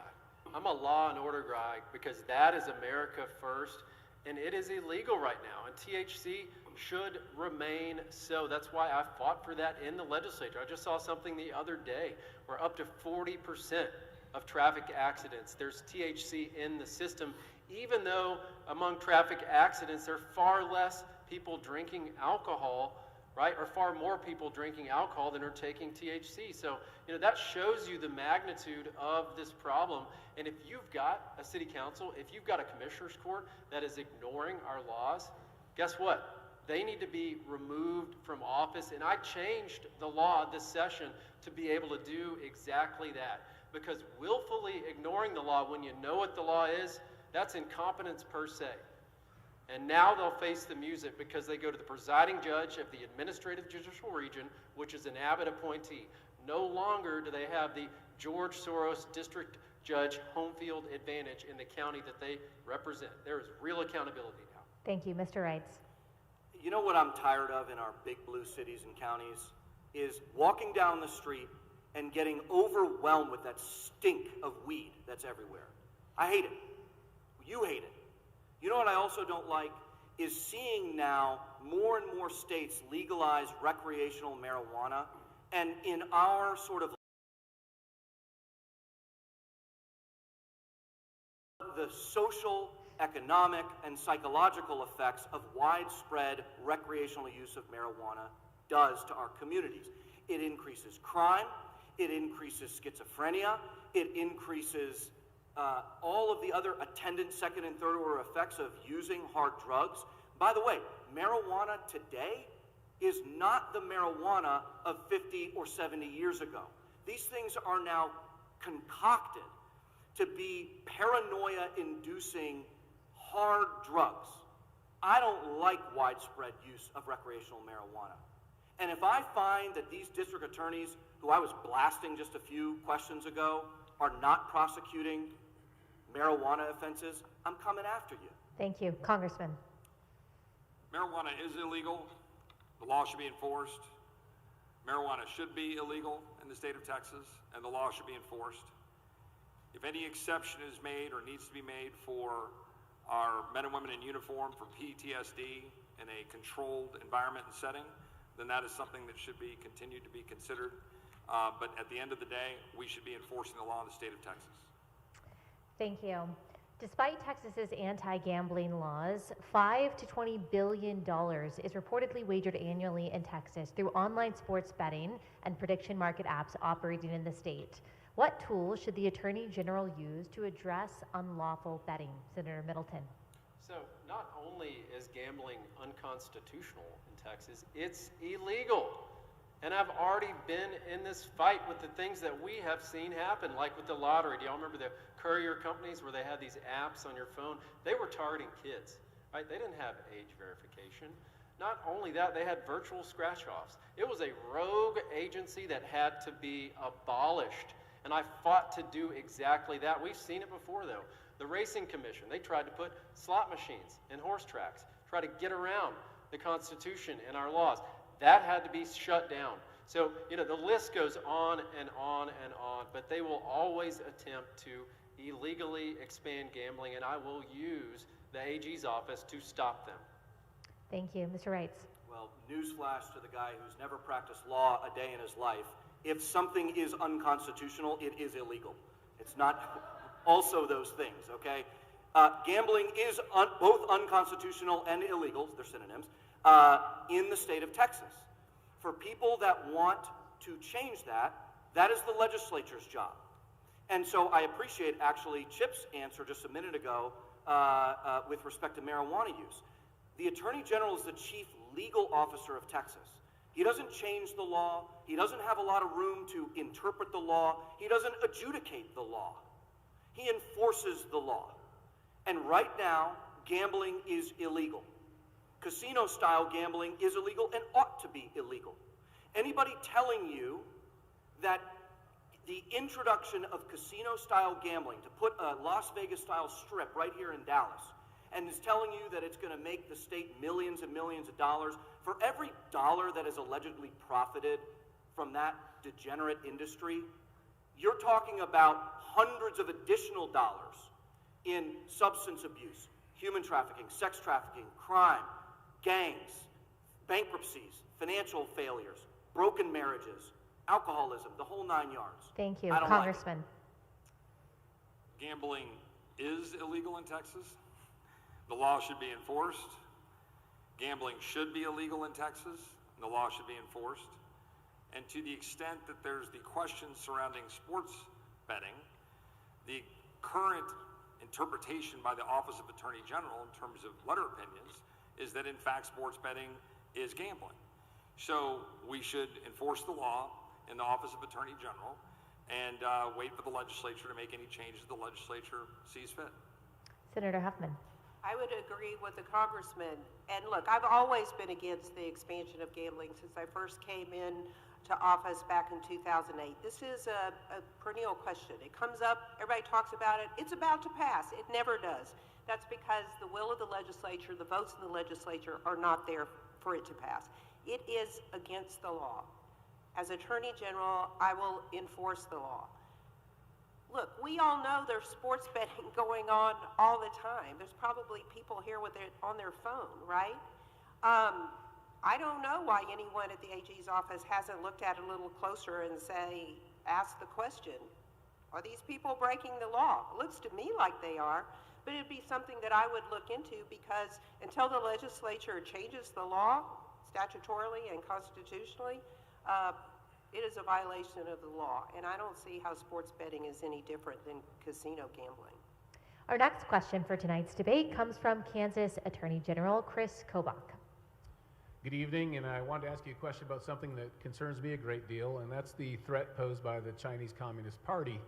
I'm a law and order guy because that is America first, and it is illegal right now, and THC should remain so. That's why I fought for that in the legislature. I just saw something the other day where up to 40% of traffic accidents, there's THC in the system, even though among traffic accidents there are far less people drinking alcohol, right, or far more people drinking alcohol than are taking THC. So, that shows you the magnitude of this problem. And if you've got a city council, if you've got a commissioner's court that is ignoring our laws, guess what? They need to be removed from office. And I changed the law this session to be able to do exactly that. Because willfully ignoring the law when you know what the law is, that's incompetence per se. And now they'll face the music because they go to the presiding judge of the administrative judicial region, which is an Abbott appointee. No longer do they have the George Soros district judge home field advantage in the county that they represent. There is real accountability now. Thank you. Mr. Wright. You know what I'm tired of in our big blue cities and counties is walking down the street and getting overwhelmed with that stink of weed that's everywhere. I hate it. You hate it. You know what I also don't like is seeing now more and more states legalize recreational marijuana, and in our sort of the social, economic, and psychological effects of widespread recreational use of marijuana does to our communities. It increases crime, it increases schizophrenia, it increases all of the other attendant second and third order effects of using hard drugs. By the way, marijuana today is not the marijuana of 50 or 70 years ago. These things are now concocted to be paranoia-inducing hard drugs. I don't like widespread use of recreational marijuana. And if I find that these district attorneys, who I was blasting just a few questions ago, are not prosecuting marijuana offenses, I'm coming after you. Thank you. Congressman. Marijuana is illegal. The law should be enforced. Marijuana should be illegal in the state of Texas, and the law should be enforced. If any exception is made or needs to be made for our men and women in uniform for PTSD in a controlled environment and setting, then that is something that should be continued to be considered. But at the end of the day, we should be enforcing the law in the state of Texas. Thank you. Despite Texas's anti-gambling laws, $5 to $20 billion is reportedly wagered annually in Texas through online sports betting and prediction market apps operating in the state. What tools should the Attorney General use to address unlawful betting? Senator Middleton. So not only is gambling unconstitutional in Texas, it's illegal. And I've already been in this fight with the things that we have seen happen, like with the lottery. Do y'all remember the courier companies where they had these apps on your phone? They were targeting kids, right? They didn't have age verification. Not only that, they had virtual scratch-offs. It was a rogue agency that had to be abolished. And I fought to do exactly that. We've seen it before, though. The Racing Commission, they tried to put slot machines in horse tracks, try to get around the Constitution and our laws. That had to be shut down. So, you know, the list goes on and on and on, but they will always attempt to illegally expand gambling, and I will use the AG's office to stop them. Thank you. Mr. Reitz. Well, newsflash to the guy who's never practiced law a day in his life. If something is unconstitutional, it is illegal. It's not also those things, okay? Gambling is both unconstitutional and illegal, they're synonyms, in the state of Texas. For people that want to change that, that is the legislature's job. And so I appreciate actually Chip's answer just a minute ago with respect to marijuana use. The Attorney General is the chief legal officer of Texas. He doesn't change the law. He doesn't have a lot of room to interpret the law. He doesn't adjudicate the law. He enforces the law. And right now, gambling is illegal. Casino-style gambling is illegal and ought to be illegal. Anybody telling you that the introduction of casino-style gambling, to put a Las Vegas-style strip right here in Dallas, and is telling you that it's going to make the state millions and millions of dollars, for every dollar that is allegedly profited from that degenerate industry, you're talking about hundreds of additional dollars in substance abuse, human trafficking, sex trafficking, crime, gangs, bankruptcies, financial failures, broken marriages, alcoholism, the whole 9 yards. Thank you. I don't Congressman. like it. Gambling is illegal in Texas. The law should be enforced. Gambling should be illegal in Texas. The law should be enforced. And to the extent that there's the questions surrounding sports betting, the current interpretation by the Office of Attorney General in terms of letter opinions is that in fact sports betting is gambling. So we should enforce the law in the Office of Attorney General and wait for the legislature to make any changes the legislature sees fit. Senator Huffman. I would agree with the congressman. And look, I've always been against the expansion of gambling since I first came in to office back in 2008. This is a perennial question. It comes up, everybody talks about it. It's about to pass. It never does. That's because the will of the legislature, the votes in the legislature are not there for it to pass. It is against the law. As Attorney General, I will enforce the law. Look, we all know there's sports betting going on all the time. There's probably people here with it on their phone, right? I don't know why anyone at the AG's office hasn't looked at it a little closer and asked the question, are these people breaking the law? It looks to me like they are, but it'd be something that I would look into, because until the legislature changes the law statutorily and constitutionally, it is a violation of the law, and I don't see how sports betting is any different than casino gambling. Our next question for tonight's debate comes from Kansas Attorney General KABB. Good evening, and I wanted to ask you a question about something that concerns me a great deal, and that's the threat posed by the Chinese Communist Party,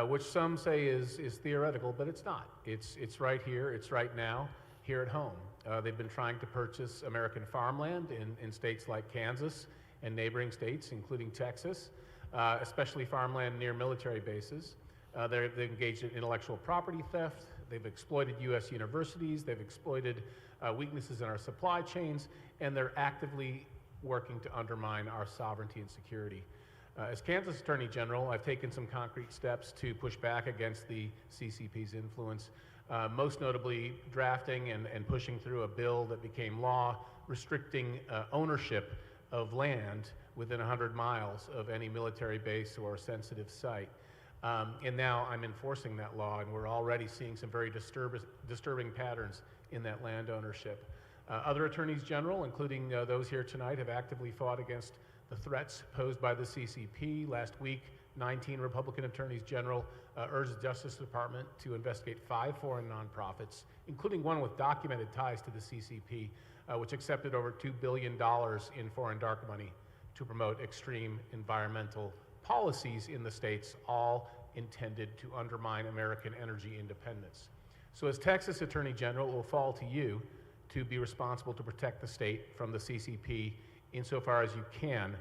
which some say is theoretical, but it's not. It's right here, it's right now, here at home. They've been trying to purchase American farmland in states like Kansas and neighboring states, including Texas, especially farmland near military bases. They've engaged in intellectual property theft. They've exploited U.S. universities. They've exploited weaknesses in our supply chains, and they're actively working to undermine our sovereignty and security. As Kansas Attorney General, I've taken some concrete steps to push back against the CCP's influence, most notably drafting and pushing through a bill that became law restricting ownership of land within 100 miles of any military base or sensitive site. And now I'm enforcing that law, and we're already seeing some very disturbing patterns in that land ownership. Other attorneys general, including those here tonight, have actively fought against the threats posed by the CCP. Last week, 19 Republican attorneys general urged the Justice Department to investigate 5 foreign nonprofits, including one with documented ties to the CCP, which accepted over $2 billion in foreign dark money to promote extreme environmental policies in the states, all intended to undermine American energy independence. So as Texas Attorney General, it will fall to you to be responsible to protect the state from the CCP insofar as you can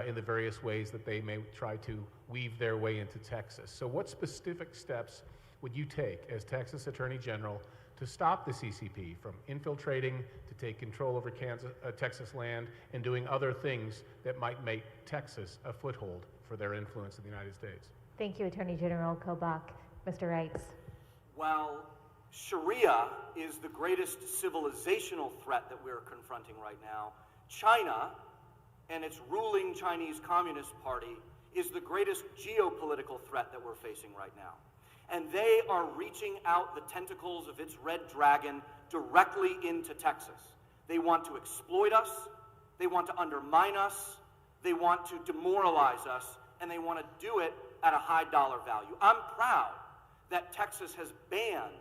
in the various ways that they may try to weave their way into Texas. So what specific steps would you take as Texas Attorney General to stop the CCP from infiltrating, to take control over Texas land, and doing other things that might make Texas a foothold for their influence in the United States? Thank you, Attorney General KABB. Mr. Reitz. While Sharia is the greatest civilizational threat that we're confronting right now, China and its ruling Chinese Communist Party is the greatest geopolitical threat that we're facing right now. And they are reaching out the tentacles of its red dragon directly into Texas. They want to exploit us, they want to undermine us, they want to demoralize us, and they want to do it at a high dollar value. I'm proud that Texas has banned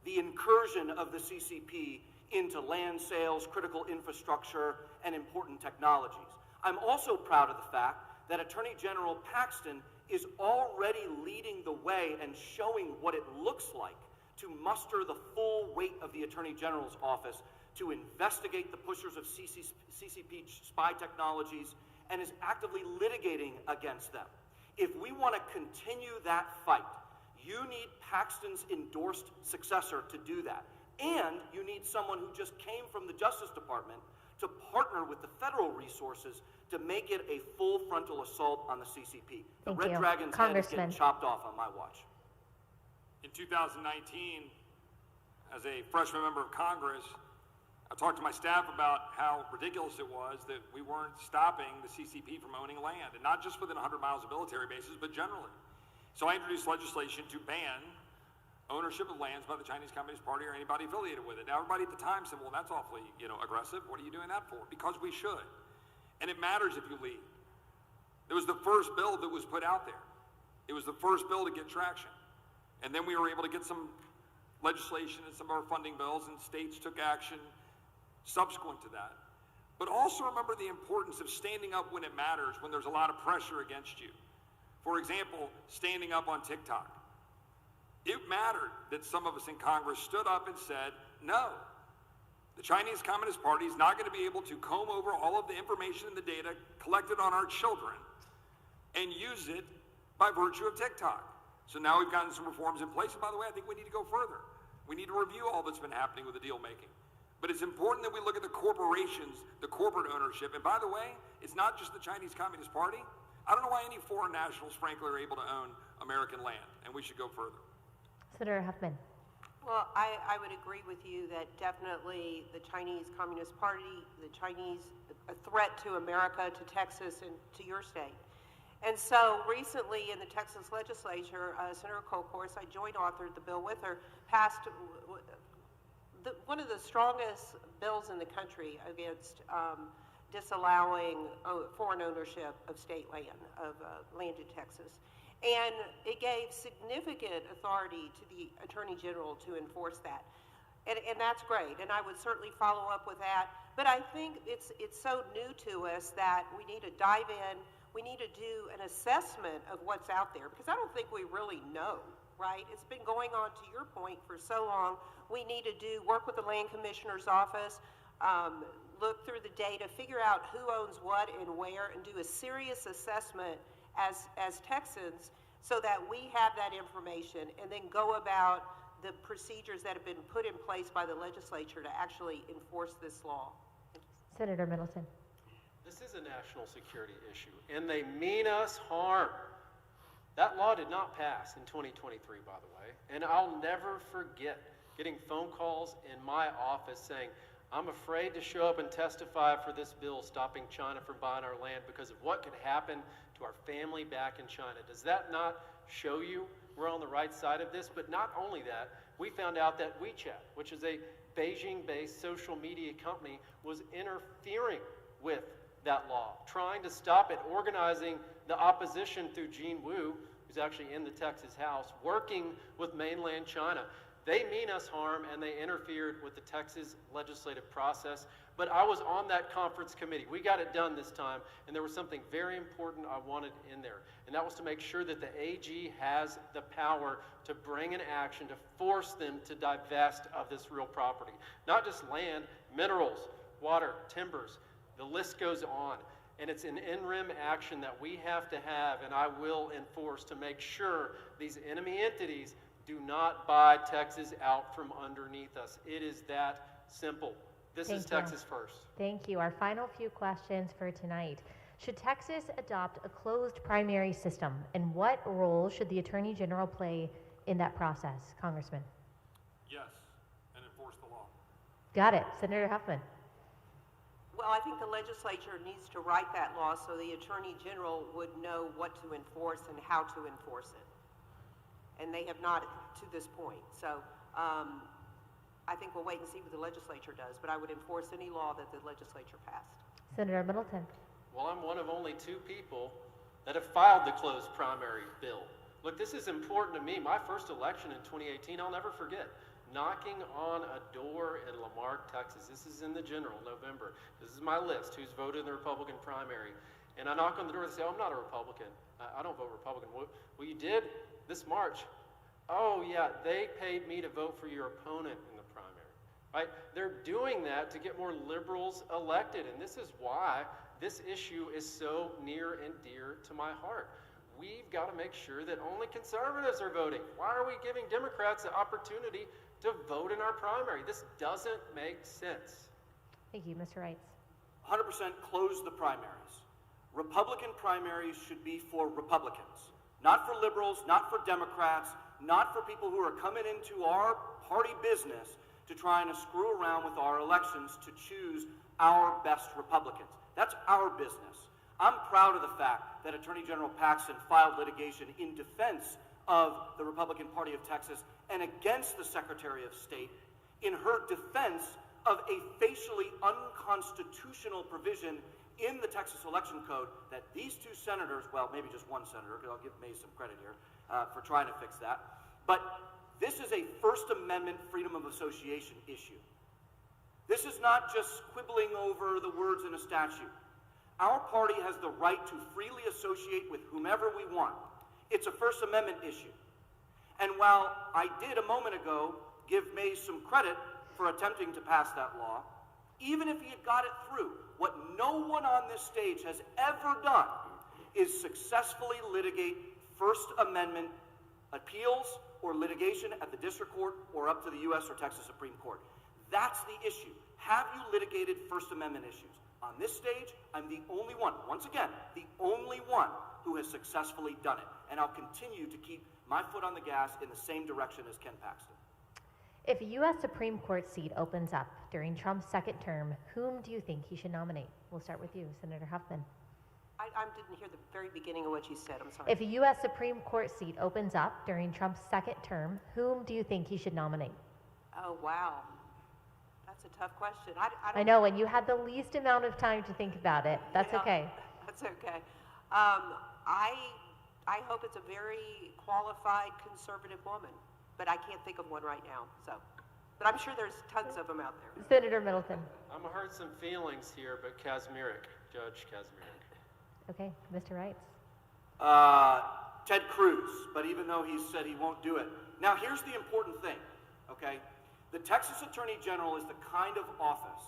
the incursion of the CCP into land sales, critical infrastructure, and important technologies. I'm also proud of the fact that Attorney General Paxton is already leading the way and showing what it looks like to muster the full weight of the Attorney General's office to investigate the pushers of CCP spy technologies, and is actively litigating against them. If we want to continue that fight, you need Paxton's endorsed successor to do that. And you need someone who just came from the Justice Department to partner with the federal resources to make it a full frontal assault on the CCP. The Thank Red you. Dragon's head is getting Congressman. chopped off on my watch. In 2019, as a freshman member of Congress, I talked to my staff about how ridiculous it was that we weren't stopping the CCP from owning land, and not just within 100 miles of military bases, but generally. So I introduced legislation to ban ownership of lands by the Chinese Communist Party or anybody affiliated with it. Now, everybody at the time said, well, that's awfully, aggressive. What are you doing that for? Because we should. And it matters if you lead. It was the first bill that was put out there. It was the first bill to get traction. And then we were able to get some legislation and some of our funding bills, and states took action subsequent to that. But also remember the importance of standing up when it matters, when there's a lot of pressure against you. For example, standing up on TikTok. It mattered that some of us in Congress stood up and said, no, the Chinese Communist Party is not going to be able to comb over all of the information and the data collected on our children and use it by virtue of TikTok. So now we've gotten some reforms in place. And by the way, I think we need to go further. We need to review all that's been happening with the deal making. But it's important that we look at the corporations, the corporate ownership. And by the way, it's not just the Chinese Communist Party. I don't know why any foreign nationals, frankly, are able to own American land, and we should go further. Senator Huffman. Well, I would agree with you that definitely the Chinese Communist Party, the Chinese, a threat to America, to Texas, and to your state. And so recently in the Texas legislature, Senator Kolkhorst, I joint authored the bill with her, passed one of the strongest bills in the country against disallowing foreign ownership of state land, of land in Texas. And it gave significant authority to the Attorney General to enforce that. And that's great, and I would certainly follow up with that. But I think it's so new to us that we need to dive in, we need to do an assessment of what's out there, because I don't think we really know, right? It's been going on, to your point, for so long. We need to work with the Land Commissioner's Office, look through the data, figure out who owns what and where, and do a serious assessment as Texans so that we have that information and then go about the procedures that have been put in place by the legislature to actually enforce this law. Senator Middleton. This is a national security issue, and they mean us harm. That law did not pass in 2023, by the way, and I'll never forget getting phone calls in my office saying, I'm afraid to show up and testify for this bill stopping China from buying our land because of what could happen to our family back in China. Does that not show you we're on the right side of this? But not only that, we found out that WeChat, which is a Beijing-based social media company, was interfering with that law, trying to stop it, organizing the opposition through Jean Wu, who's actually in the Texas House, working with mainland China. They mean us harm, and they interfered with the Texas legislative process. But I was on that conference committee. We got it done this time, and there was something very important I wanted in there, and that was to make sure that the AG has the power to bring an action to force them to divest of this real property. Not just land, minerals, water, timbers, the list goes on. And it's an in-rem action that we have to have, and I will enforce to make sure these enemy entities do not buy Texas out from underneath us. It is that simple. This is Texas first. Thank you. Our final few questions for tonight. Should Texas adopt a closed primary system, and what role should the Attorney General play in that process? Congressman. Yes, and enforce the law. Got it. Senator Huffman. Well, I think the legislature needs to write that law so the Attorney General would know what to enforce and how to enforce it. And they have not to this point. So I think we'll wait and see what the legislature does, but I would enforce any law that the legislature passed. Senator Middleton. Well, I'm one of only 2 people that have filed the closed primary bill. Look, this is important to me. My first election in 2018, I'll never forget. Knocking on a door in Lamarck, Texas. This is in the general, November. This is my list, who's voted in the Republican primary. And I knock on the door and say, oh, I'm not a Republican. I don't vote Republican. Well, you did this March. Oh, yeah, they paid me to vote for your opponent in the primary. Right? They're doing that to get more liberals elected. And this is why this issue is so near and dear to my heart. We've got to make sure that only conservatives are voting. Why are we giving Democrats the opportunity to vote in our primary? This doesn't make sense. Thank you. Mr. Wright. 100% close the primaries. Republican primaries should be for Republicans, not for liberals, not for Democrats, not for people who are coming into our party business to try and screw around with our elections to choose our best Republicans. That's our business. I'm proud of the fact that Attorney General Paxton filed litigation in defense of the Republican Party of Texas and against the Secretary of State in her defense of a facially unconstitutional provision in the Texas Election Code that these 2 senators, well, maybe just one senator, because I'll give May some credit here for trying to fix that, but this is a First Amendment freedom of association issue. This is not just quibbling over the words in a statute. Our party has the right to freely associate with whomever we want. It's a First Amendment issue. And while I did a moment ago give Mays some credit for attempting to pass that law, even if he had got it through, what no one on this stage has ever done is successfully litigate First Amendment appeals or litigation at the district court or up to the U.S. or Texas Supreme Court. That's the issue. have you litigated First Amendment issues? On this stage, I'm the only one, once again, the only one who has successfully done it. And I'll continue to keep my foot on the gas in the same direction as Ken Paxton. If a U.S. Supreme Court seat opens up during Trump's second term, whom do you think he should nominate? We'll start with you, Senator Huffman. I didn't hear the very beginning of what you said. I'm sorry. If a U.S. Supreme Court seat opens up during Trump's second term, whom do you think he should nominate? Oh, wow. That's a tough question. I know, and you had the least amount of time to think about it. That's okay. That's okay. I hope it's a very qualified conservative woman, but I can't think of one right now. But I'm sure there's tons of them out there. Senator Middleton. I'm gonna hurt some feelings here, but Kazmierek, Judge Kazmierek. Okay, Mr. Wrights. Ted Cruz, but even though he said he won't do it. Now, here's the important thing, okay? The Texas Attorney General is the kind of office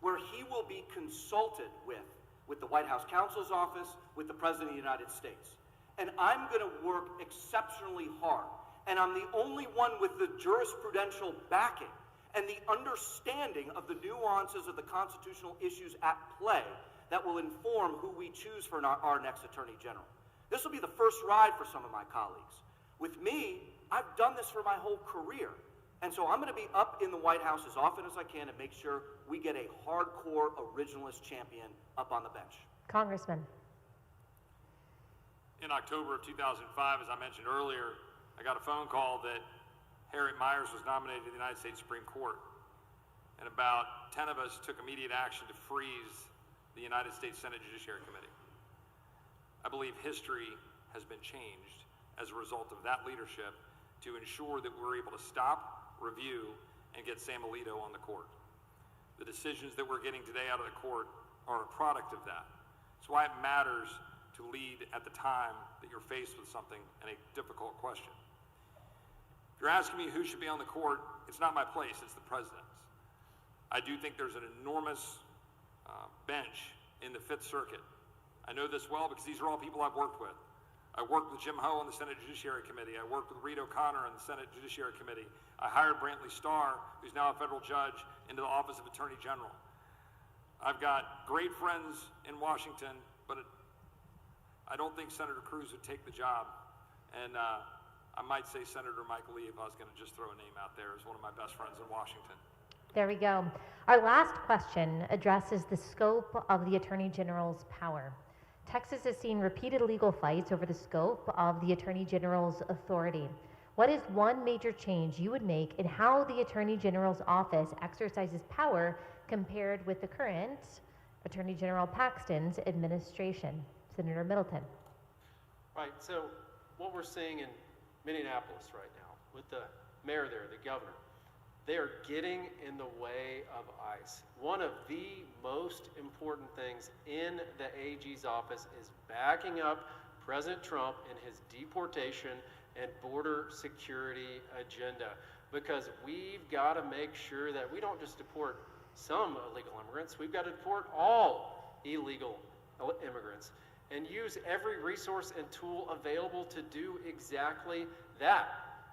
where he will be consulted with the White House counsel's office, with the President of the United States. And I'm going to work exceptionally hard. And I'm the only one with the jurisprudential backing and the understanding of the nuances of the constitutional issues at play that will inform who we choose for our next Attorney General. This will be the first ride for some of my colleagues. With me, I've done this for my whole career. And so I'm going to be up in the White House as often as I can and make sure we get a hardcore originalist champion up on the bench. Congressman. In October of 2005, as I mentioned earlier, I got a phone call that Harriet Miers was nominated to the United States Supreme Court. And about 10 of us took immediate action to freeze the United States Senate Judiciary Committee. I believe history has been changed as a result of that leadership to ensure that we're able to stop, review, and get Sam Alito on the court. The decisions that we're getting today out of the court are a product of that. That's why it matters to lead at the time that you're faced with something and a difficult question. If you're asking me who should be on the court, it's not my place, it's the president's. I do think there's an enormous bench in the Fifth Circuit. I know this well because these are all people I've worked with. I worked with Jim Ho on the Senate Judiciary Committee. I worked with Reed O'Connor on the Senate Judiciary Committee. I hired Brantley Starr, who's now a federal judge, into the Office of Attorney General. I've got great friends in Washington, but I don't think Senator Cruz would take the job. And I might say Senator Mike Lee if I was going to just throw a name out there as one of my best friends in Washington. There we go. Our last question addresses the scope of the Attorney General's power. Texas has seen repeated legal fights over the scope of the Attorney General's authority. What is one major change you would make in how the Attorney General's office exercises power compared with the current Attorney General Paxton's administration? Senator Middleton. Right, so what we're seeing in Minneapolis right now with the mayor there, the governor, they are getting in the way of ICE. One of the most important things in the AG's office is backing up President Trump in his deportation and border security agenda, because we've got to make sure that we don't just deport some illegal immigrants, we've got to deport all illegal immigrants and use every resource and tool available to do exactly that,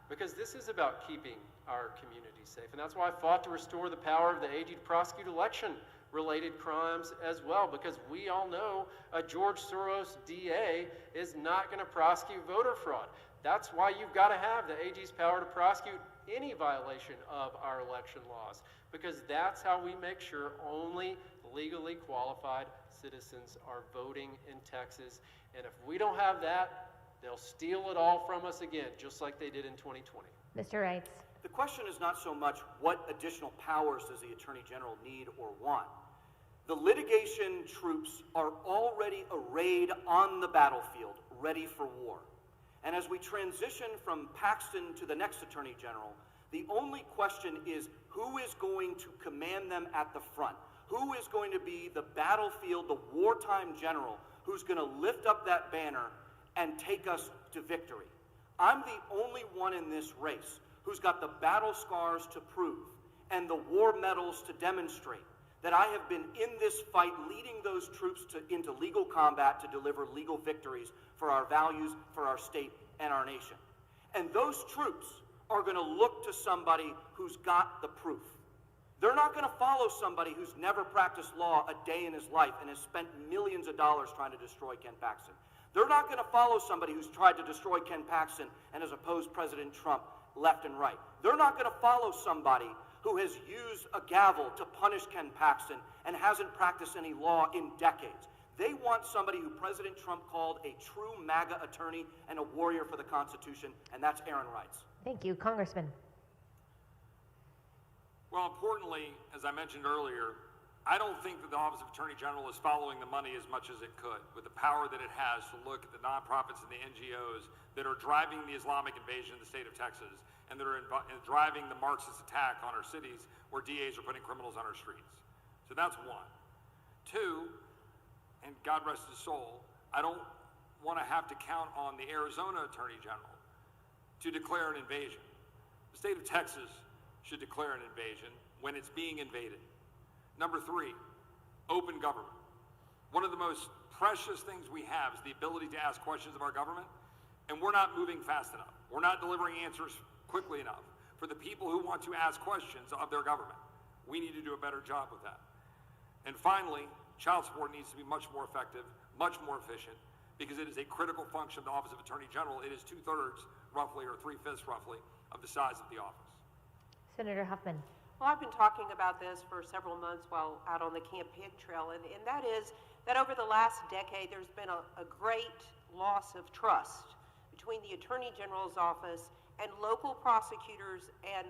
because this is about keeping our communities safe. And that's why I fought to restore the power of the AG to prosecute election-related crimes as well, because we all know a George Soros DA is not going to prosecute voter fraud. That's why you've got to have the AG's power to prosecute any violation of our election laws, because that's how we make sure only legally qualified citizens are voting in Texas. And if we don't have that, they'll steal it all from us again, just like they did in 2020. Mr. Wrights. The question is not so much what additional powers does the Attorney General need or want. The litigation troops are already arrayed on the battlefield, ready for war. And as we transition from Paxton to the next Attorney General, the only question is who is going to command them at the front? Who is going to be the battlefield, the wartime general, who's going to lift up that banner and take us to victory? I'm the only one in this race who's got the battle scars to prove and the war medals to demonstrate that I have been in this fight leading those troops into legal combat to deliver legal victories for our values, for our state, and our nation. And those troops are going to look to somebody who's got the proof. They're not going to follow somebody who's never practiced law a day in his life and has spent millions of dollars trying to destroy Ken Paxton. They're not going to follow somebody who's tried to destroy Ken Paxton and has opposed President Trump left and right. They're not going to follow somebody who has used a gavel to punish Ken Paxton and hasn't practiced any law in decades. They want somebody who President Trump called a true MAGA attorney and a warrior for the Constitution, and that's Aaron Reitz. Thank you. Congressman. Well, importantly, as I mentioned earlier, I don't think that the Office of Attorney General is following the money as much as it could, with the power that it has to look at the nonprofits and the NGOs that are driving the Islamic invasion of the state of Texas and that are driving the Marxist attack on our cities where DAs are putting criminals on our streets. So that's one. Two, and God rest his soul, I don't want to have to count on the Arizona Attorney General to declare an invasion. The state of Texas should declare an invasion when it's being invaded. Number three, open government. One of the most precious things we have is the ability to ask questions of our government, and we're not moving fast enough. We're not delivering answers quickly enough for the people who want to ask questions of their government. We need to do a better job with that. And finally, child support needs to be much more effective, much more efficient, because it is a critical function of the Office of Attorney General. It is 2/3, roughly, or 3/5, roughly, of the size of the office. Senator Huffman. Well, I've been talking about this for several months while out on the campaign trail, and that is that over the last decade, there's been a great loss of trust between the Attorney General's office and local prosecutors and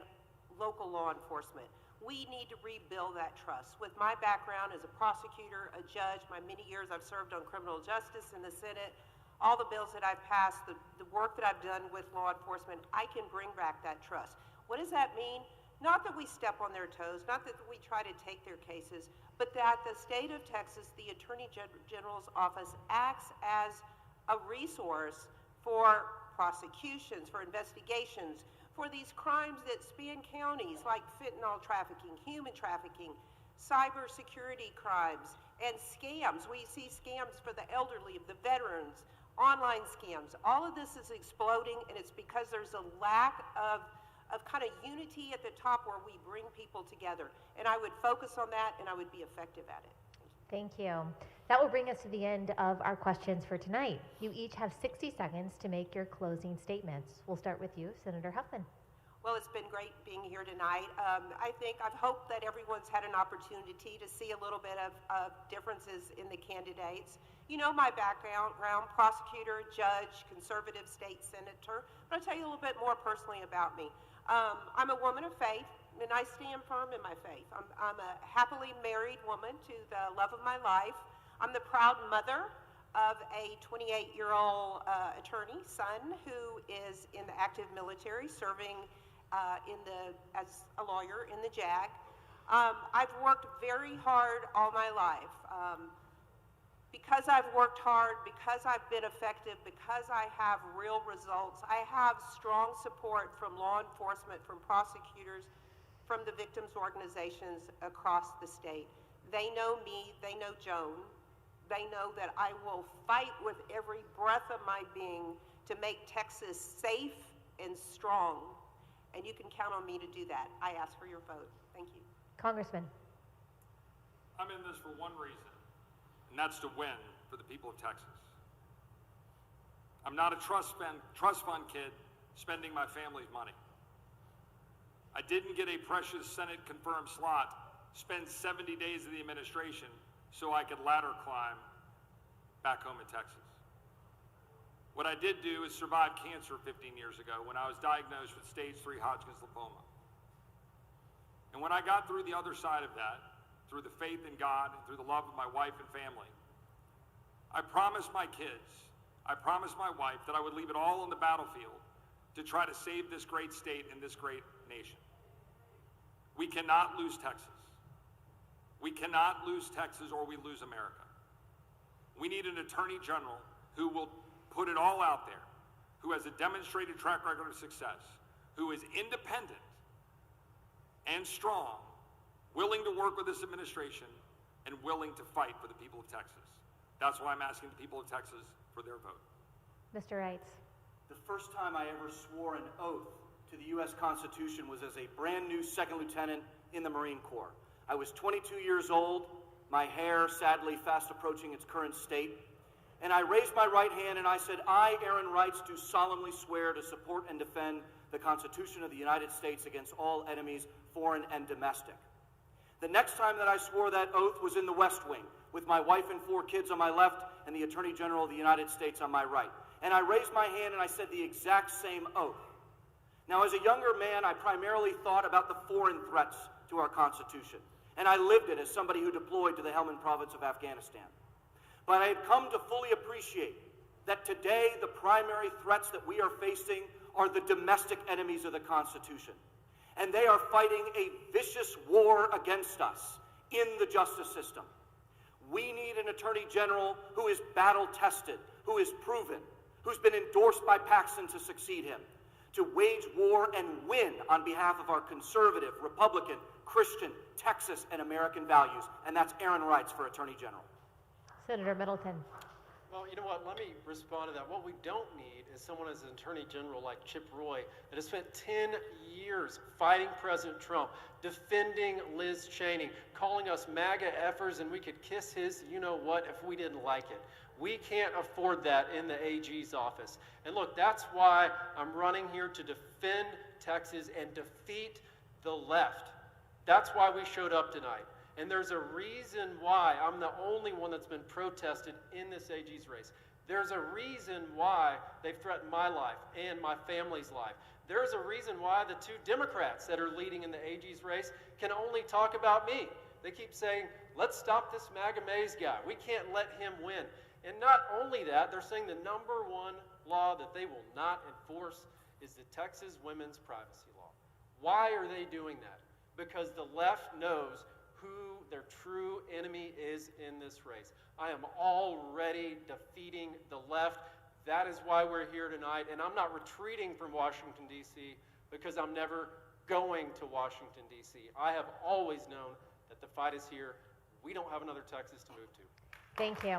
local law enforcement. We need to rebuild that trust. With my background as a prosecutor, a judge, my many years I've served on criminal justice in the Senate, all the bills that I've passed, the work that I've done with law enforcement, I can bring back that trust. What does that mean? Not that we step on their toes, not that we try to take their cases, but that the state of Texas, the Attorney General's office, acts as a resource for prosecutions, for investigations, for these crimes that span counties like fentanyl trafficking, human trafficking, cybersecurity crimes, and scams. We see scams for the elderly, the veterans, online scams. All of this is exploding, and it's because there's a lack of kind of unity at the top where we bring people together. And I would focus on that, and I would be effective at it. Thank you. That will bring us to the end of our questions for tonight. You each have 60 seconds to make your closing statements. We'll start with you, Senator Huffman. Well, it's been great being here tonight. I've hoped that everyone's had an opportunity to see a little bit of differences in the candidates. You know my background, prosecutor, judge, conservative state senator. But I'll tell you a little bit more personally about me. I'm a woman of faith, and I stand firm in my faith. I'm a happily married woman to the love of my life. I'm the proud mother of a 28-year-old attorney son who is in the active military, serving as a lawyer in the JAG. I've worked very hard all my life. Because I've worked hard, because I've been effective, because I have real results, I have strong support from law enforcement, from prosecutors, from the victims' organizations across the state. They know me, they know Joan, they know that I will fight with every breath of my being to make Texas safe and strong, and you can count on me to do that. I ask for your vote. Thank you. Congressman. I'm in this for one reason, and that's to win for the people of Texas. I'm not a trust fund kid spending my family's money. I didn't get a precious Senate-confirmed slot, spend 70 days of the administration so I could ladder climb back home in Texas. What I did do is survive cancer 15 years ago when I was diagnosed with stage 3 Hodgkin's lymphoma. And when I got through the other side of that, through the faith in God and through the love of my wife and family, I promised my kids, I promised my wife that I would leave it all on the battlefield to try to save this great state and this great nation. We cannot lose Texas. We cannot lose Texas or we lose America. We need an Attorney General who will put it all out there, who has a demonstrated track record of success, who is independent and strong, willing to work with this administration, and willing to fight for the people of Texas. That's why I'm asking the people of Texas for their vote. Mr. Reitz. The first time I ever swore an oath to the U.S. Constitution was as a brand new second lieutenant in the Marine Corps. I was 22 years old, my hair sadly fast approaching its current state, and I raised my right hand and I said, I, Aaron Reitz, do solemnly swear to support and defend the Constitution of the United States against all enemies, foreign and domestic. The next time that I swore that oath was in the West Wing, with my wife and 4 kids on my left and the Attorney General of the United States on my right. And I raised my hand and I said the exact same oath. Now, as a younger man, I primarily thought about the foreign threats to our Constitution, and I lived it as somebody who deployed to the Helmand province of Afghanistan. But I had come to fully appreciate that today the primary threats that we are facing are the domestic enemies of the Constitution. And they are fighting a vicious war against us in the justice system. We need an Attorney General who is battle-tested, who is proven, who's been endorsed by Paxton to succeed him, to wage war and win on behalf of our conservative, Republican, Christian, Texas, and American values. And that's Aaron Reitz for Attorney General. Senator Middleton. Well, you know what? Let me respond to that. What we don't need is someone as an Attorney General like Chip Roy that has spent 10 years fighting President Trump, defending Liz Cheney, calling us MAGA effers, and we could kiss his you-know-what if we didn't like it. We can't afford that in the AG's office. And look, that's why I'm running here to defend Texas and defeat the left. That's why we showed up tonight. And there's a reason why I'm the only one that's been protested in this AG's race. There's a reason why they've threatened my life and my family's life. There's a reason why the 2 Democrats that are leading in the AG's race can only talk about me. They keep saying, let's stop this MAGA Mays guy. We can't let him win. And not only that, they're saying the #1 law that they will not enforce is the Texas Women's Privacy Law. Why are they doing that? Because the left knows who their true enemy is in this race. I am already defeating the left. That is why we're here tonight. And I'm not retreating from Washington, D.C., because I'm never going to Washington, D.C. I have always known that the fight is here. We don't have another Texas to move to. Thank you.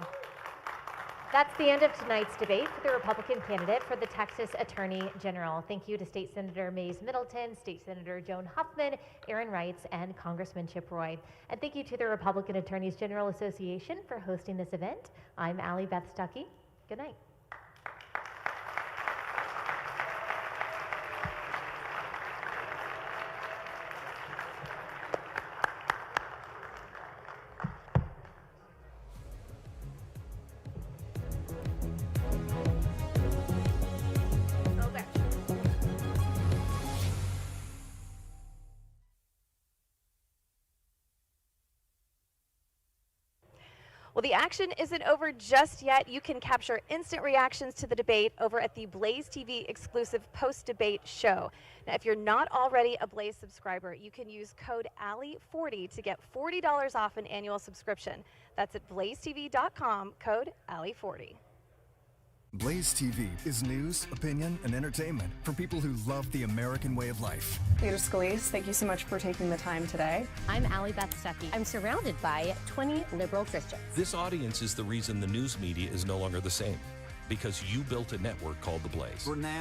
That's the end of tonight's debate for the Republican candidate for the Texas Attorney General. Thank you to State Senator Mays Middleton, State Senator Joan Huffman, Aaron Reitz, and Congressman Chip Roy. And thank you to the Republican Attorneys General Association for hosting this event. I'm Allie Beth Stuckey. Good night. Well, the action isn't over just yet. You can capture instant reactions to the debate over at the Blaze TV exclusive post-debate show. Now, if you're not already a Blaze subscriber, you can use code ALLIE40 to get $40 off an annual subscription. That's at blazetv.com, code ALLIE40. Blaze TV is news, opinion, and entertainment for people who love the American way of life. Leader Scalise, thank you so much for taking the time today. I'm Allie Beth Stuckey. I'm surrounded by 20 liberal Christians. This audience is the reason the news media is no longer the same, because you built a network called The Blaze. For now,